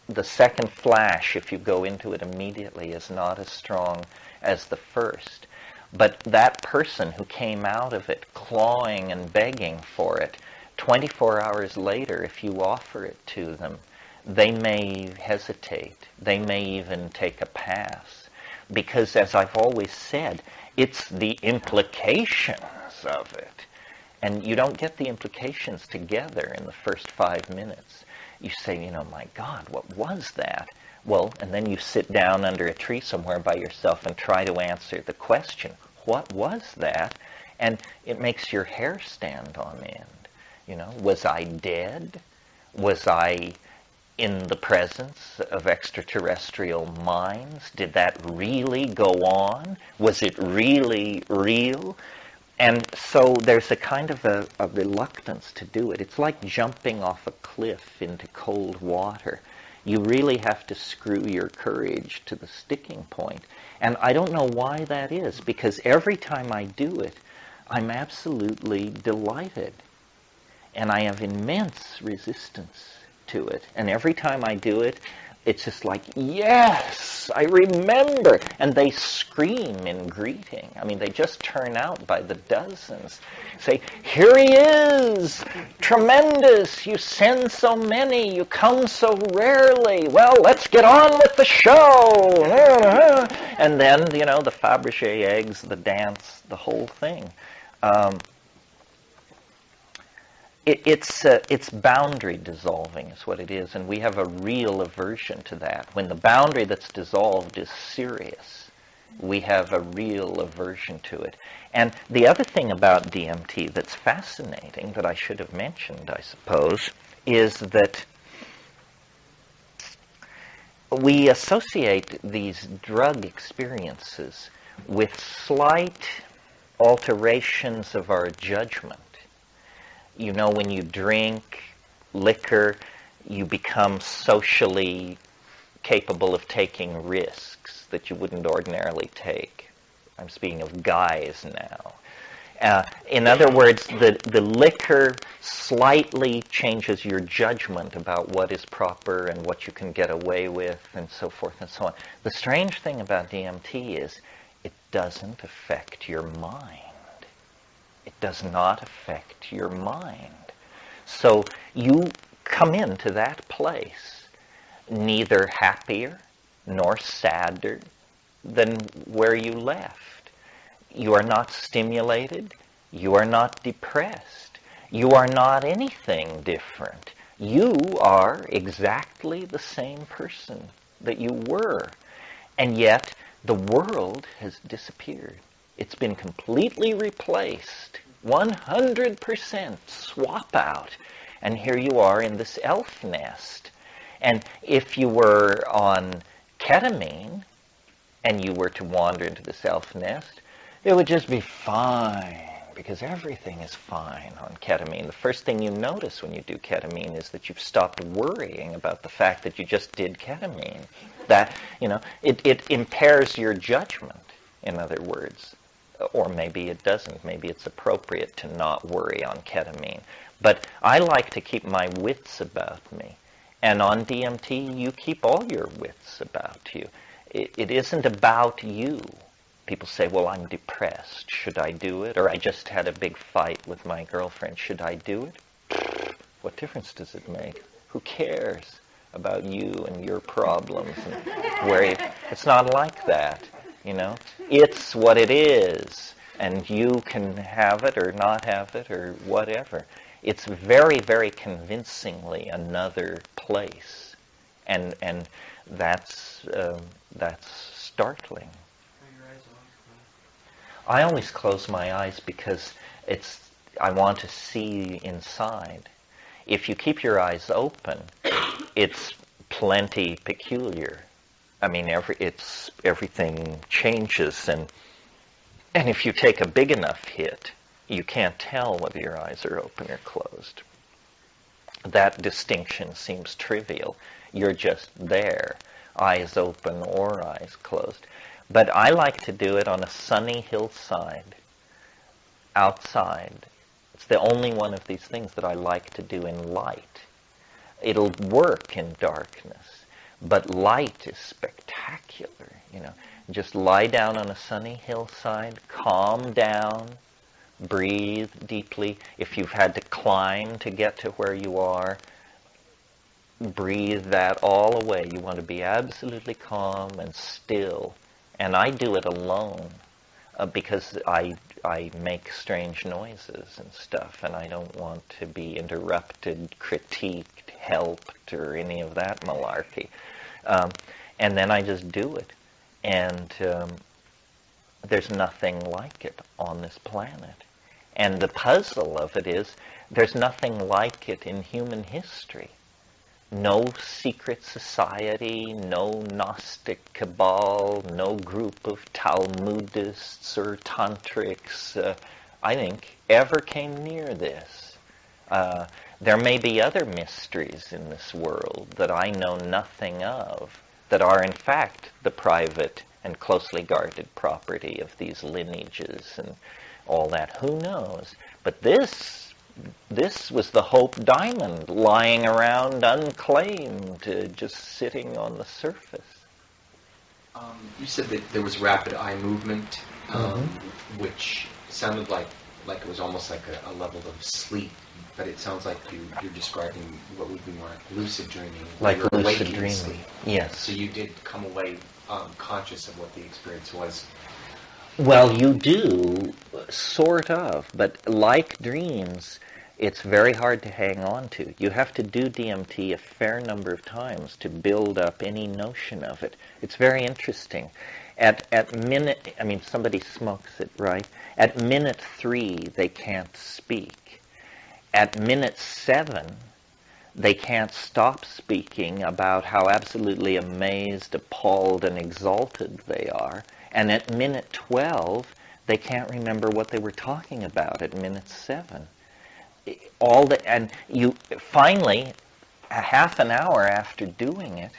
the second flash, if you go into it immediately, is not as strong as the first. But that person who came out of it clawing and begging for it, 24 hours later, if you offer it to them, they may hesitate. They may even take a pass. Because, as I've always said, it's the implications of it. And you don't get the implications together in the first 5 minutes. You say, my God, what was that? Well, and then you sit down under a tree somewhere by yourself and try to answer the question, what was that? And it makes your hair stand on end. Was I dead? Was I in the presence of extraterrestrial minds? Did that really go on? Was it really real? And so there's a kind of a reluctance to do it. It's like jumping off a cliff into cold water. You really have to screw your courage to the sticking point. And I don't know why that is, because every time I do it, I'm absolutely delighted. And I have immense resistance to it. And every time I do it, it's just like, yes, I remember. And they scream in greeting. I mean, they just turn out by the dozens. Say, here he is, tremendous, you send so many, you come so rarely. Well, let's get on with the show. And then, the Fabergé eggs, the dance, the whole thing. It's boundary dissolving is what it is, and we have a real aversion to that. When the boundary that's dissolved is serious, we have a real aversion to it. And the other thing about DMT that's fascinating, that I should have mentioned, I suppose, is that we associate these drug experiences with slight alterations of our judgment. When you drink liquor, you become socially capable of taking risks that you wouldn't ordinarily take. I'm speaking of guys now. In other words, the liquor slightly changes your judgment about what is proper and what you can get away with and so forth and so on. The strange thing about DMT is it doesn't affect your mind. It does not affect your mind. So you come into that place neither happier nor sadder than where you left. You are not stimulated. You are not depressed. You are not anything different. You are exactly the same person that you were. And yet the world has disappeared. It's been completely replaced, 100% swap out. And here you are in this elf nest. And if you were on ketamine and you were to wander into this elf nest, it would just be fine, because everything is fine on ketamine. The first thing you notice when you do ketamine is that you've stopped worrying about the fact that you just did ketamine. That, it impairs your judgment, in other words. Or maybe it doesn't. Maybe it's appropriate to not worry on ketamine. But I like to keep my wits about me. And on DMT, you keep all your wits about you. It isn't about you. People say, well, I'm depressed. Should I do it? Or I just had a big fight with my girlfriend. Should I do it? What difference does it make? Who cares about you and your problems? And it's not like that. It's what it is, and you can have it or not have it or whatever. It's very, very convincingly another place, and that's startling. I always close my eyes because I want to see inside. If you keep your eyes open, it's plenty peculiar. I mean, everything changes, and if you take a big enough hit, you can't tell whether your eyes are open or closed. That distinction seems trivial. You're just there, eyes open or eyes closed. But I like to do it on a sunny hillside, outside. It's the only one of these things that I like to do in light. It'll work in darkness. But light is spectacular, you know. Just lie down on a sunny hillside, calm down, breathe deeply. If you've had to climb to get to where you are, breathe that all away. You want to be absolutely calm and still. And I do it alone because I make strange noises and stuff, and I don't want to be interrupted, critiqued, helped, or any of that malarkey. And then I just do it. And there's nothing like it on this planet. And the puzzle of it is there's nothing like it in human history. No secret society, no Gnostic cabal, no group of Talmudists or Tantrics, I think, ever came near this. There may be other mysteries in this world that I know nothing of, that are in fact the private and closely guarded property of these lineages and all that. Who knows? But this was the Hope Diamond lying around unclaimed, just sitting on the surface. You said that there was rapid eye movement, which sounded like it was almost like a level of sleep, but it sounds like you're describing what would be more like lucid dreaming. Like you're lucid awake in dreaming, sleep. yes. So you did come away conscious of what the experience was. Well, you do, sort of, but like dreams, it's very hard to hang on to. You have to do DMT a fair number of times to build up any notion of it. It's very interesting. Somebody smokes it, right? At minute 3, they can't speak. At minute 7, they can't stop speaking about how absolutely amazed, appalled, and exalted they are. And at minute 12, they can't remember what they were talking about at minute 7. And you finally, a half an hour after doing it,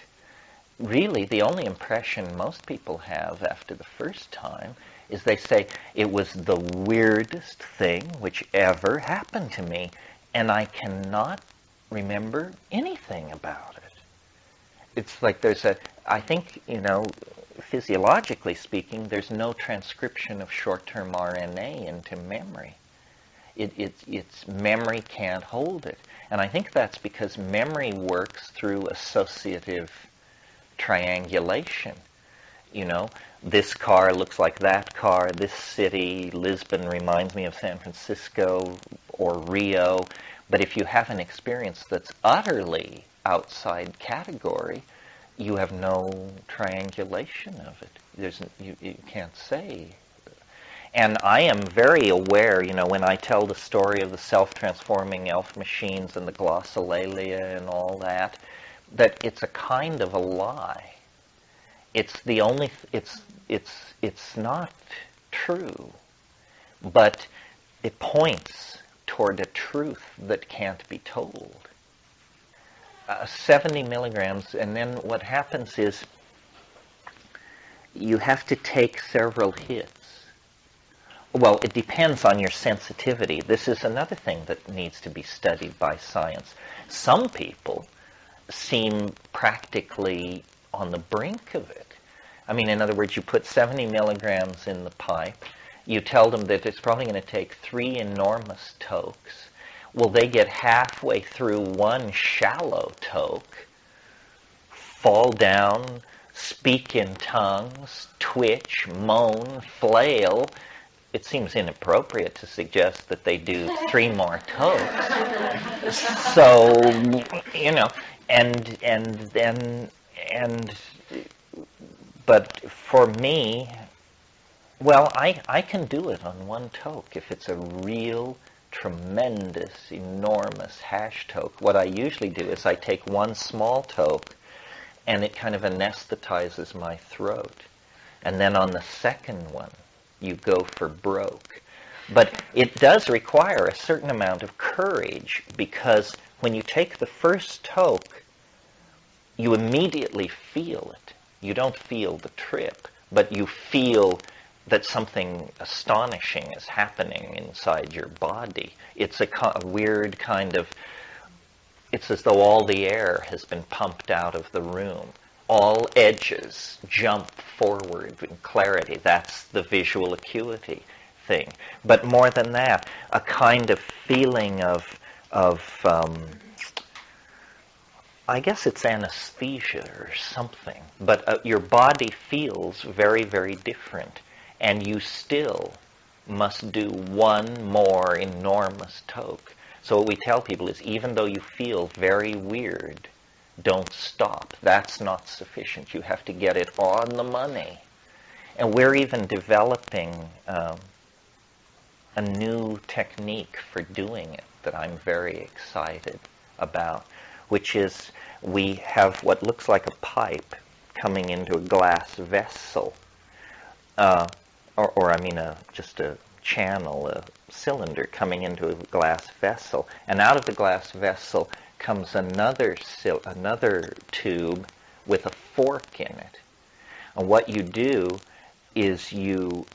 really the only impression most people have after the first time is they say, it was the weirdest thing which ever happened to me, and I remember anything about it. It's like I think, physiologically speaking, there's no transcription of short-term RNA into memory. Its memory can't hold it. And I think that's because memory works through associative triangulation. This car looks like that car, this city, Lisbon reminds me of San Francisco or Rio. But if you have an experience that's utterly outside category, you have no triangulation of it. You can't say. And I am very aware, when I tell the story of the self-transforming elf machines and the glossolalia and all that it's a kind of a lie. It's the only, it's not true, but it points toward a truth that can't be told. 70 milligrams, and then what happens is you have to take several hits. Well, it depends on your sensitivity. This is another thing that needs to be studied by science. Some people seem practically on the brink of it. In other words, you put 70 milligrams in the pipe, you tell them that it's probably going to take 3 enormous tokes. Well, they get halfway through one shallow toke, fall down, speak in tongues, twitch, moan, flail. It seems inappropriate to suggest that they do 3 more tokes. So, but for me, well, I can do it on one toke if it's a real tremendous, enormous hash toke. What I usually do is I take one small toke and it kind of anesthetizes my throat. And then on the second one, you go for broke. But it does require a certain amount of courage, because when you take the first toke, you immediately feel it. You don't feel the trip, but you feel that something astonishing is happening inside your body. It's a weird kind of, it's as though all the air has been pumped out of the room. all edges jump forward in clarity. That's the visual acuity thing. But more than that, a kind of feeling of I guess it's anesthesia or something, but your body feels very, very different, and you still must do one more enormous toke. So what we tell people is, even though you feel very weird, don't stop. That's not sufficient. You have to get it on the money. And we're even developing a new technique for doing it that I'm very excited about, which is we have what looks like a pipe coming into a glass vessel, or I mean just a channel, a cylinder coming into a glass vessel, and out of the glass vessel comes another tube with a fork in it. And what you do is you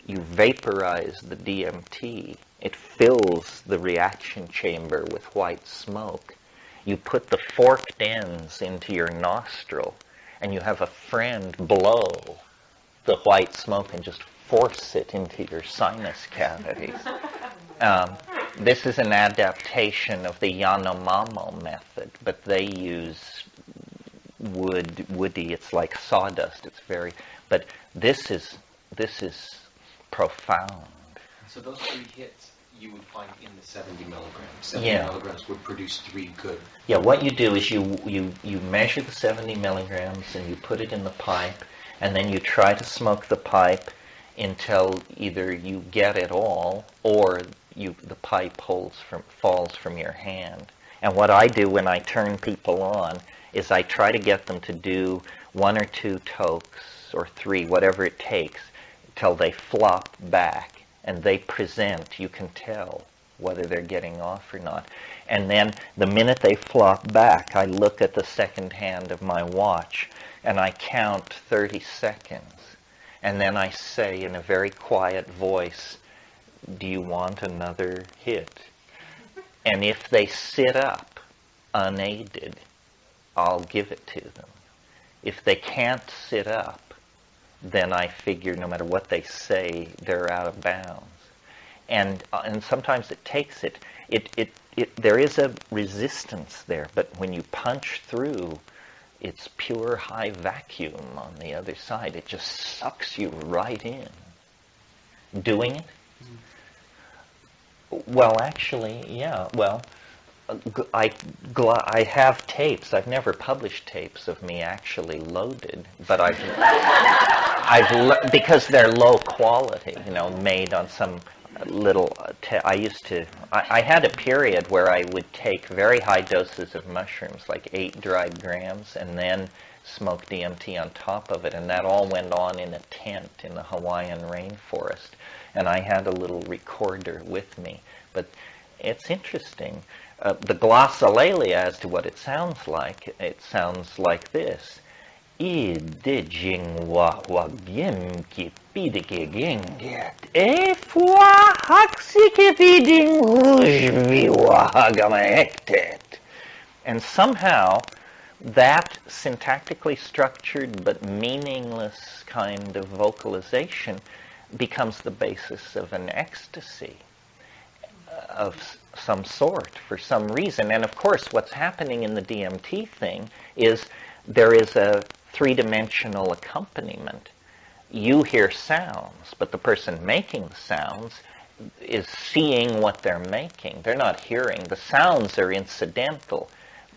vaporize the DMT. It fills the reaction chamber with white smoke. You put the forked ends into your nostril, and you have a friend blow the white smoke and just force it into your sinus cavities. This is an adaptation of the Yanomamo method, but they use woody. It's like sawdust. It's very. But this is profound. So those 3 hits you would find in the 70 milligrams. 70 Yeah. milligrams would produce 3 good. Yeah, what you do is you measure the 70 milligrams and you put it in the pipe, and then you try to smoke the pipe until either you get it all or the pipe falls from your hand. And what I do when I turn people on is I try to get them to do 1 or 2 tokes or 3, whatever it takes, till they flop back and they present. You can tell whether they're getting off or not. And then the minute they flop back, I look at the second hand of my watch and I count 30 seconds. And then I say in a very quiet voice, "Do you want another hit?" And if they sit up unaided, I'll give it to them. If they can't sit up, then I figure no matter what they say, they're out of bounds. And sometimes it takes it. There is a resistance there, but when you punch through, it's pure high vacuum on the other side. It just sucks you right in. Doing it? Well, actually, yeah. Well, I have tapes. I've never published tapes of me actually loaded, but because they're low quality, made on some little. I had a period where I would take very high doses of mushrooms, like 8 dried grams, and then smoke DMT on top of it, and that all went on in a tent in the Hawaiian rainforest. And I had a little recorder with me, but it's interesting. The glossolalia as to what it sounds like this. I dejing wa gem ki pidike genget e fwa haksike piding hujvi wa hagamaektet. And somehow that syntactically structured but meaningless kind of vocalization becomes the basis of an ecstasy of some sort for some reason. And of course what's happening in the DMT thing is there is a 3-dimensional accompaniment. You hear sounds, but the person making the sounds is seeing what they're making. They're not hearing. The sounds are incidental.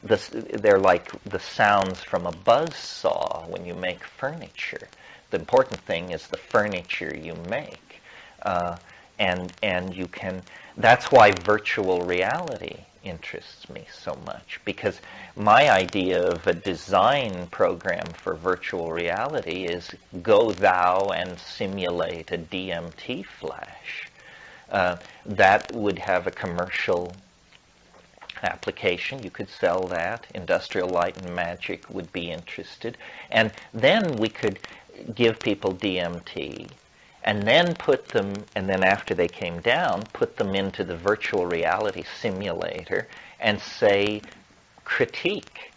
They're like the sounds from a buzz saw when you make furniture. The important thing is the furniture you make. And you can. That's why virtual reality interests me so much, because my idea of a design program for virtual reality is go thou and simulate a DMT flash. That would have a commercial application. You could sell that. Industrial Light and Magic would be interested. And then we could give people DMT and then and then after they came down, put them into the virtual reality simulator and say, critique,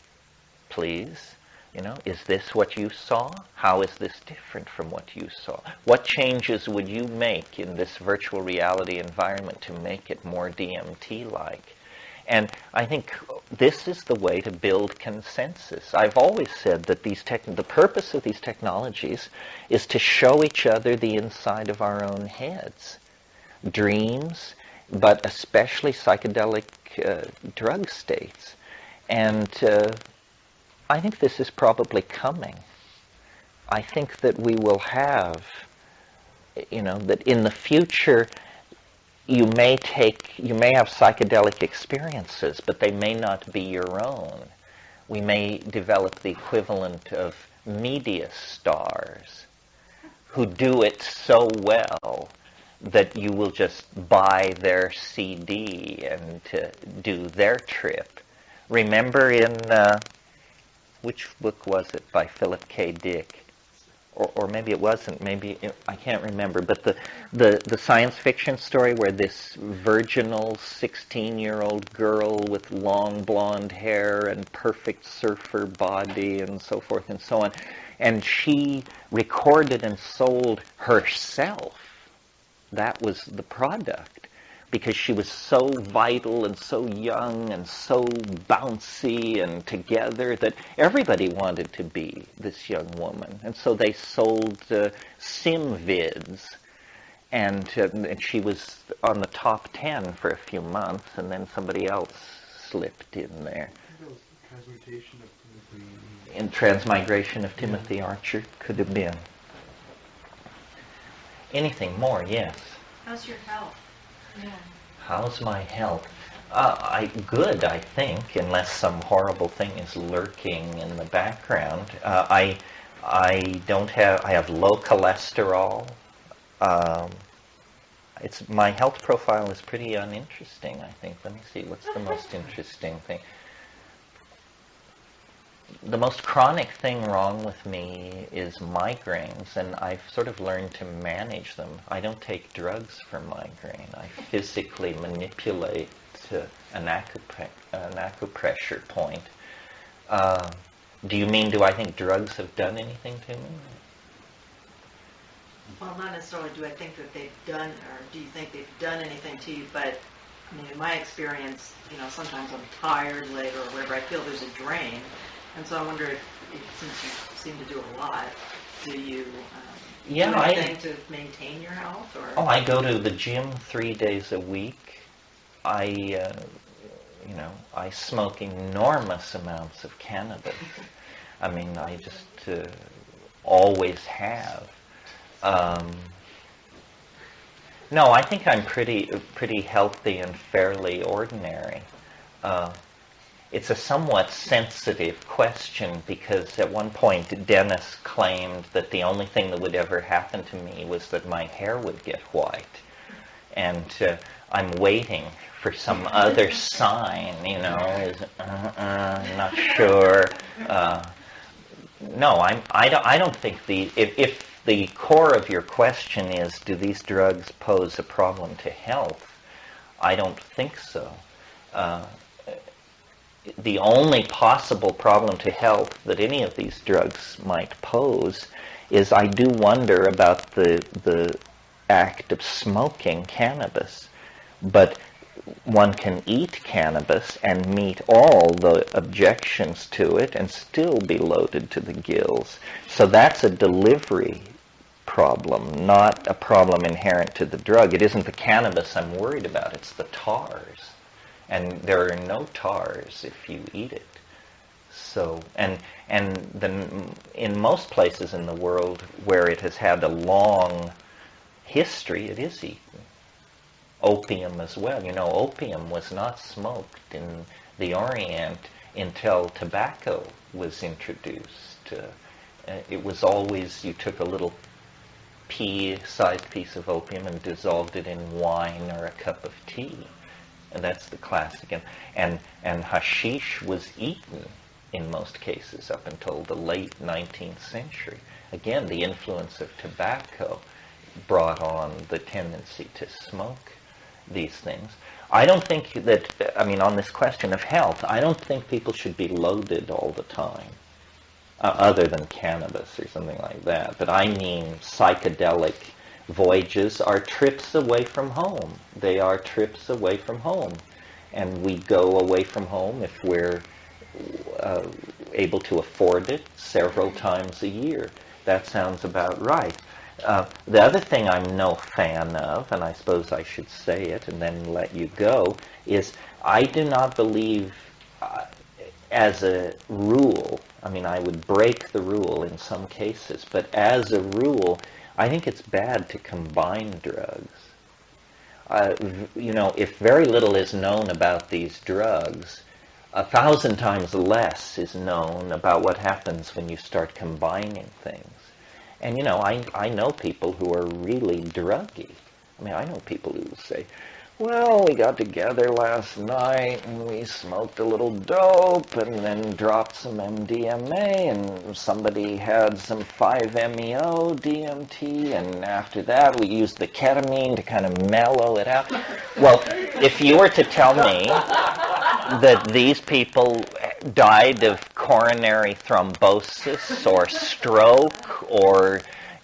please. You know, is this what you saw? How is this different from what you saw? What changes would you make in this virtual reality environment to make it more DMT-like? And I think this is the way to build consensus. I've always said that the purpose of these technologies is to show each other the inside of our own heads. Dreams, but especially psychedelic drug states. And I think this is probably coming. I think that we will have, that in the future you may have psychedelic experiences, but they may not be your own. We may develop the equivalent of media stars who do it so well that you will just buy their CD and do their trip. Remember in, which book was it, by Philip K. Dick? Or maybe it wasn't, I can't remember, but the science fiction story where this virginal 16-year-old girl with long blonde hair and perfect surfer body and so forth and so on, and she recorded and sold herself. That was the product, because she was so vital and so young and so bouncy and together that everybody wanted to be this young woman. And so they sold sim vids, and she was on the top 10 for a few months, and then somebody else slipped in there. Transmigration of Timothy Archer could have been. Anything more? Yes. How's your health? Yeah. How's my health? Good, I think, unless some horrible thing is lurking in the background. I have low cholesterol. My health profile is pretty uninteresting, I think. Let me see, what's the most interesting thing? The most chronic thing wrong with me is migraines, and I've sort of learned to manage them. I don't take drugs for migraine. I physically manipulate an acupressure point. Do you mean, do I think drugs have done anything to me? Well, not necessarily do I think that they've done, or do you think they've done anything to you, but I mean, in my experience, sometimes I'm tired later or whatever, I feel there's a drain. And so I wonder if since you seem to do a lot, do you do anything to maintain your health? Or? I go to the gym 3 days a week. I smoke enormous amounts of cannabis. I mean, I just always have. No, I think I'm pretty healthy and fairly ordinary. It's a somewhat sensitive question because at one point Dennis claimed that the only thing that would ever happen to me was that my hair would get white. And I'm waiting for some other sign, not sure. No, I don't think if the core of your question is, do these drugs pose a problem to health? I don't think so. The only possible problem to health that any of these drugs might pose is I do wonder about the act of smoking cannabis. But one can eat cannabis and meet all the objections to it and still be loaded to the gills. So that's a delivery problem, not a problem inherent to the drug. It isn't the cannabis I'm worried about, it's the tars. And there are no tars if you eat it. So, and then in most places in the world where it has had a long history, it is eaten. Opium as well. Opium was not smoked in the Orient until tobacco was introduced. It was always, you took a little pea-sized piece of opium and dissolved it in wine or a cup of tea. And that's the classic. And hashish was eaten in most cases up until the late 19th century. Again, the influence of tobacco brought on the tendency to smoke these things. I don't think that, on this question of health, I don't think people should be loaded all the time. other than cannabis or something like that. But I mean psychedelic voyages are trips away from home. They are trips away from home. And we go away from home if we're able to afford it several times a year. That sounds about right. The other thing I'm no fan of, and I suppose I should say it and then let you go, is I do not believe as a rule, I mean, I would break the rule in some cases, but as a rule, I think it's bad to combine drugs. If very little is known about these drugs, 1,000 times less is known about what happens when you start combining things. And, I know people who are really druggy. I mean, I know people who say, well, we got together last night and we smoked a little dope and then dropped some MDMA and somebody had some 5-MeO DMT and after that we used the ketamine to kind of mellow it out. Well, if you were to tell me that these people died of coronary thrombosis or stroke or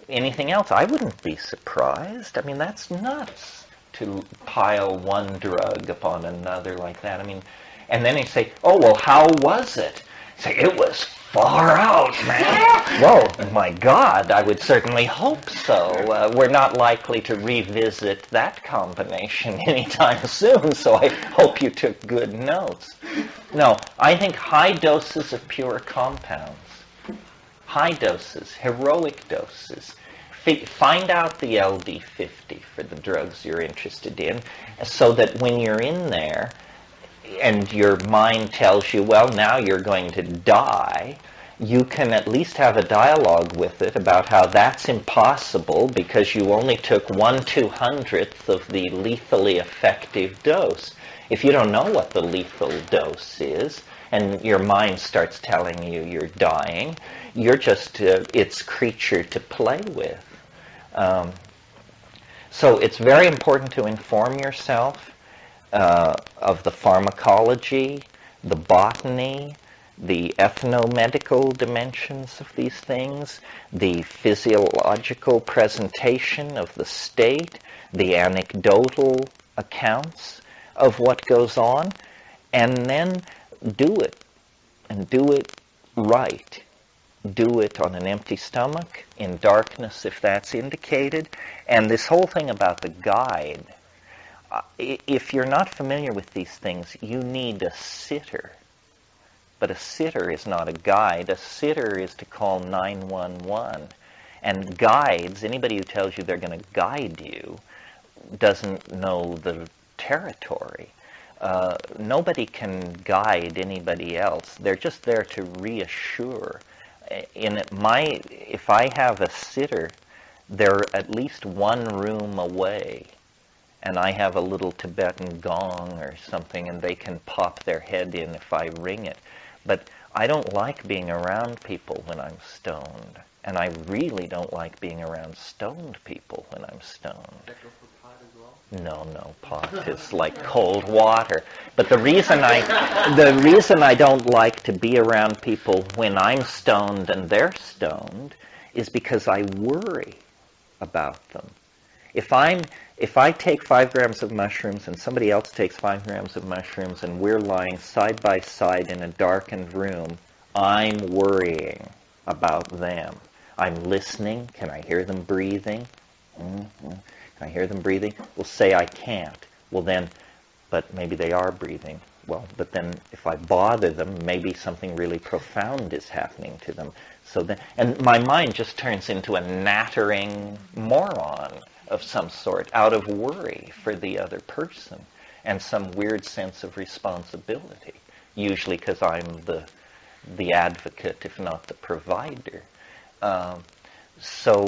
anything else, I wouldn't be surprised. I mean, that's nuts to pile one drug upon another like that. I mean, and then they say, oh, well, how was it? Say, it was far out, man. Whoa, my God, I would certainly hope so. We're not likely to revisit that combination anytime soon, so I hope you took good notes. No, I think high doses of pure compounds, high doses, heroic doses, find out the LD50 for the drugs you're interested in so that when you're in there and your mind tells you, well, now you're going to die, you can at least have a dialogue with it about how that's impossible because you only took 1/200th of the lethally effective dose. If you don't know what the lethal dose is and your mind starts telling you you're dying, you're just its creature to play with. So it's very important to inform yourself of the pharmacology, the botany, the ethnomedical dimensions of these things, the physiological presentation of the state, the anecdotal accounts of what goes on, and then do it, and do it right. Do it on an empty stomach, in darkness if that's indicated. And this whole thing about the guide, if you're not familiar with these things, you need a sitter. But a sitter is not a guide. A sitter is to call 911. And guides, anybody who tells you they're going to guide you doesn't know the territory. Nobody can guide anybody else. They're just there to reassure. If I have a sitter, they're at least one room away, and I have a little Tibetan gong or something, and they can pop their head in if I ring it. But I don't like being around people when I'm stoned, and I really don't like being around stoned people when I'm stoned. No, pot is like cold water. But the reason I don't like to be around people when I'm stoned and they're stoned is because I worry about them. If I take 5 grams of mushrooms and somebody else takes 5 grams of mushrooms and we're lying side by side in a darkened room, I'm worrying about them. I'm listening. Can I hear them breathing? Mm-hmm. Can I hear them breathing? Well, say I can't. Well then, but maybe they are breathing. Well, but then if I bother them, maybe something really profound is happening to them. So then, and my mind just turns into a nattering moron of some sort out of worry for the other person and some weird sense of responsibility, usually because I'm the advocate, if not the provider. So,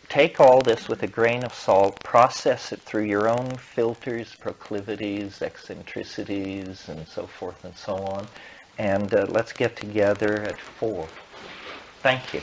take all this with a grain of salt, process it through your own filters, proclivities, eccentricities, and so forth and so on. And let's get together at 4. Thank you.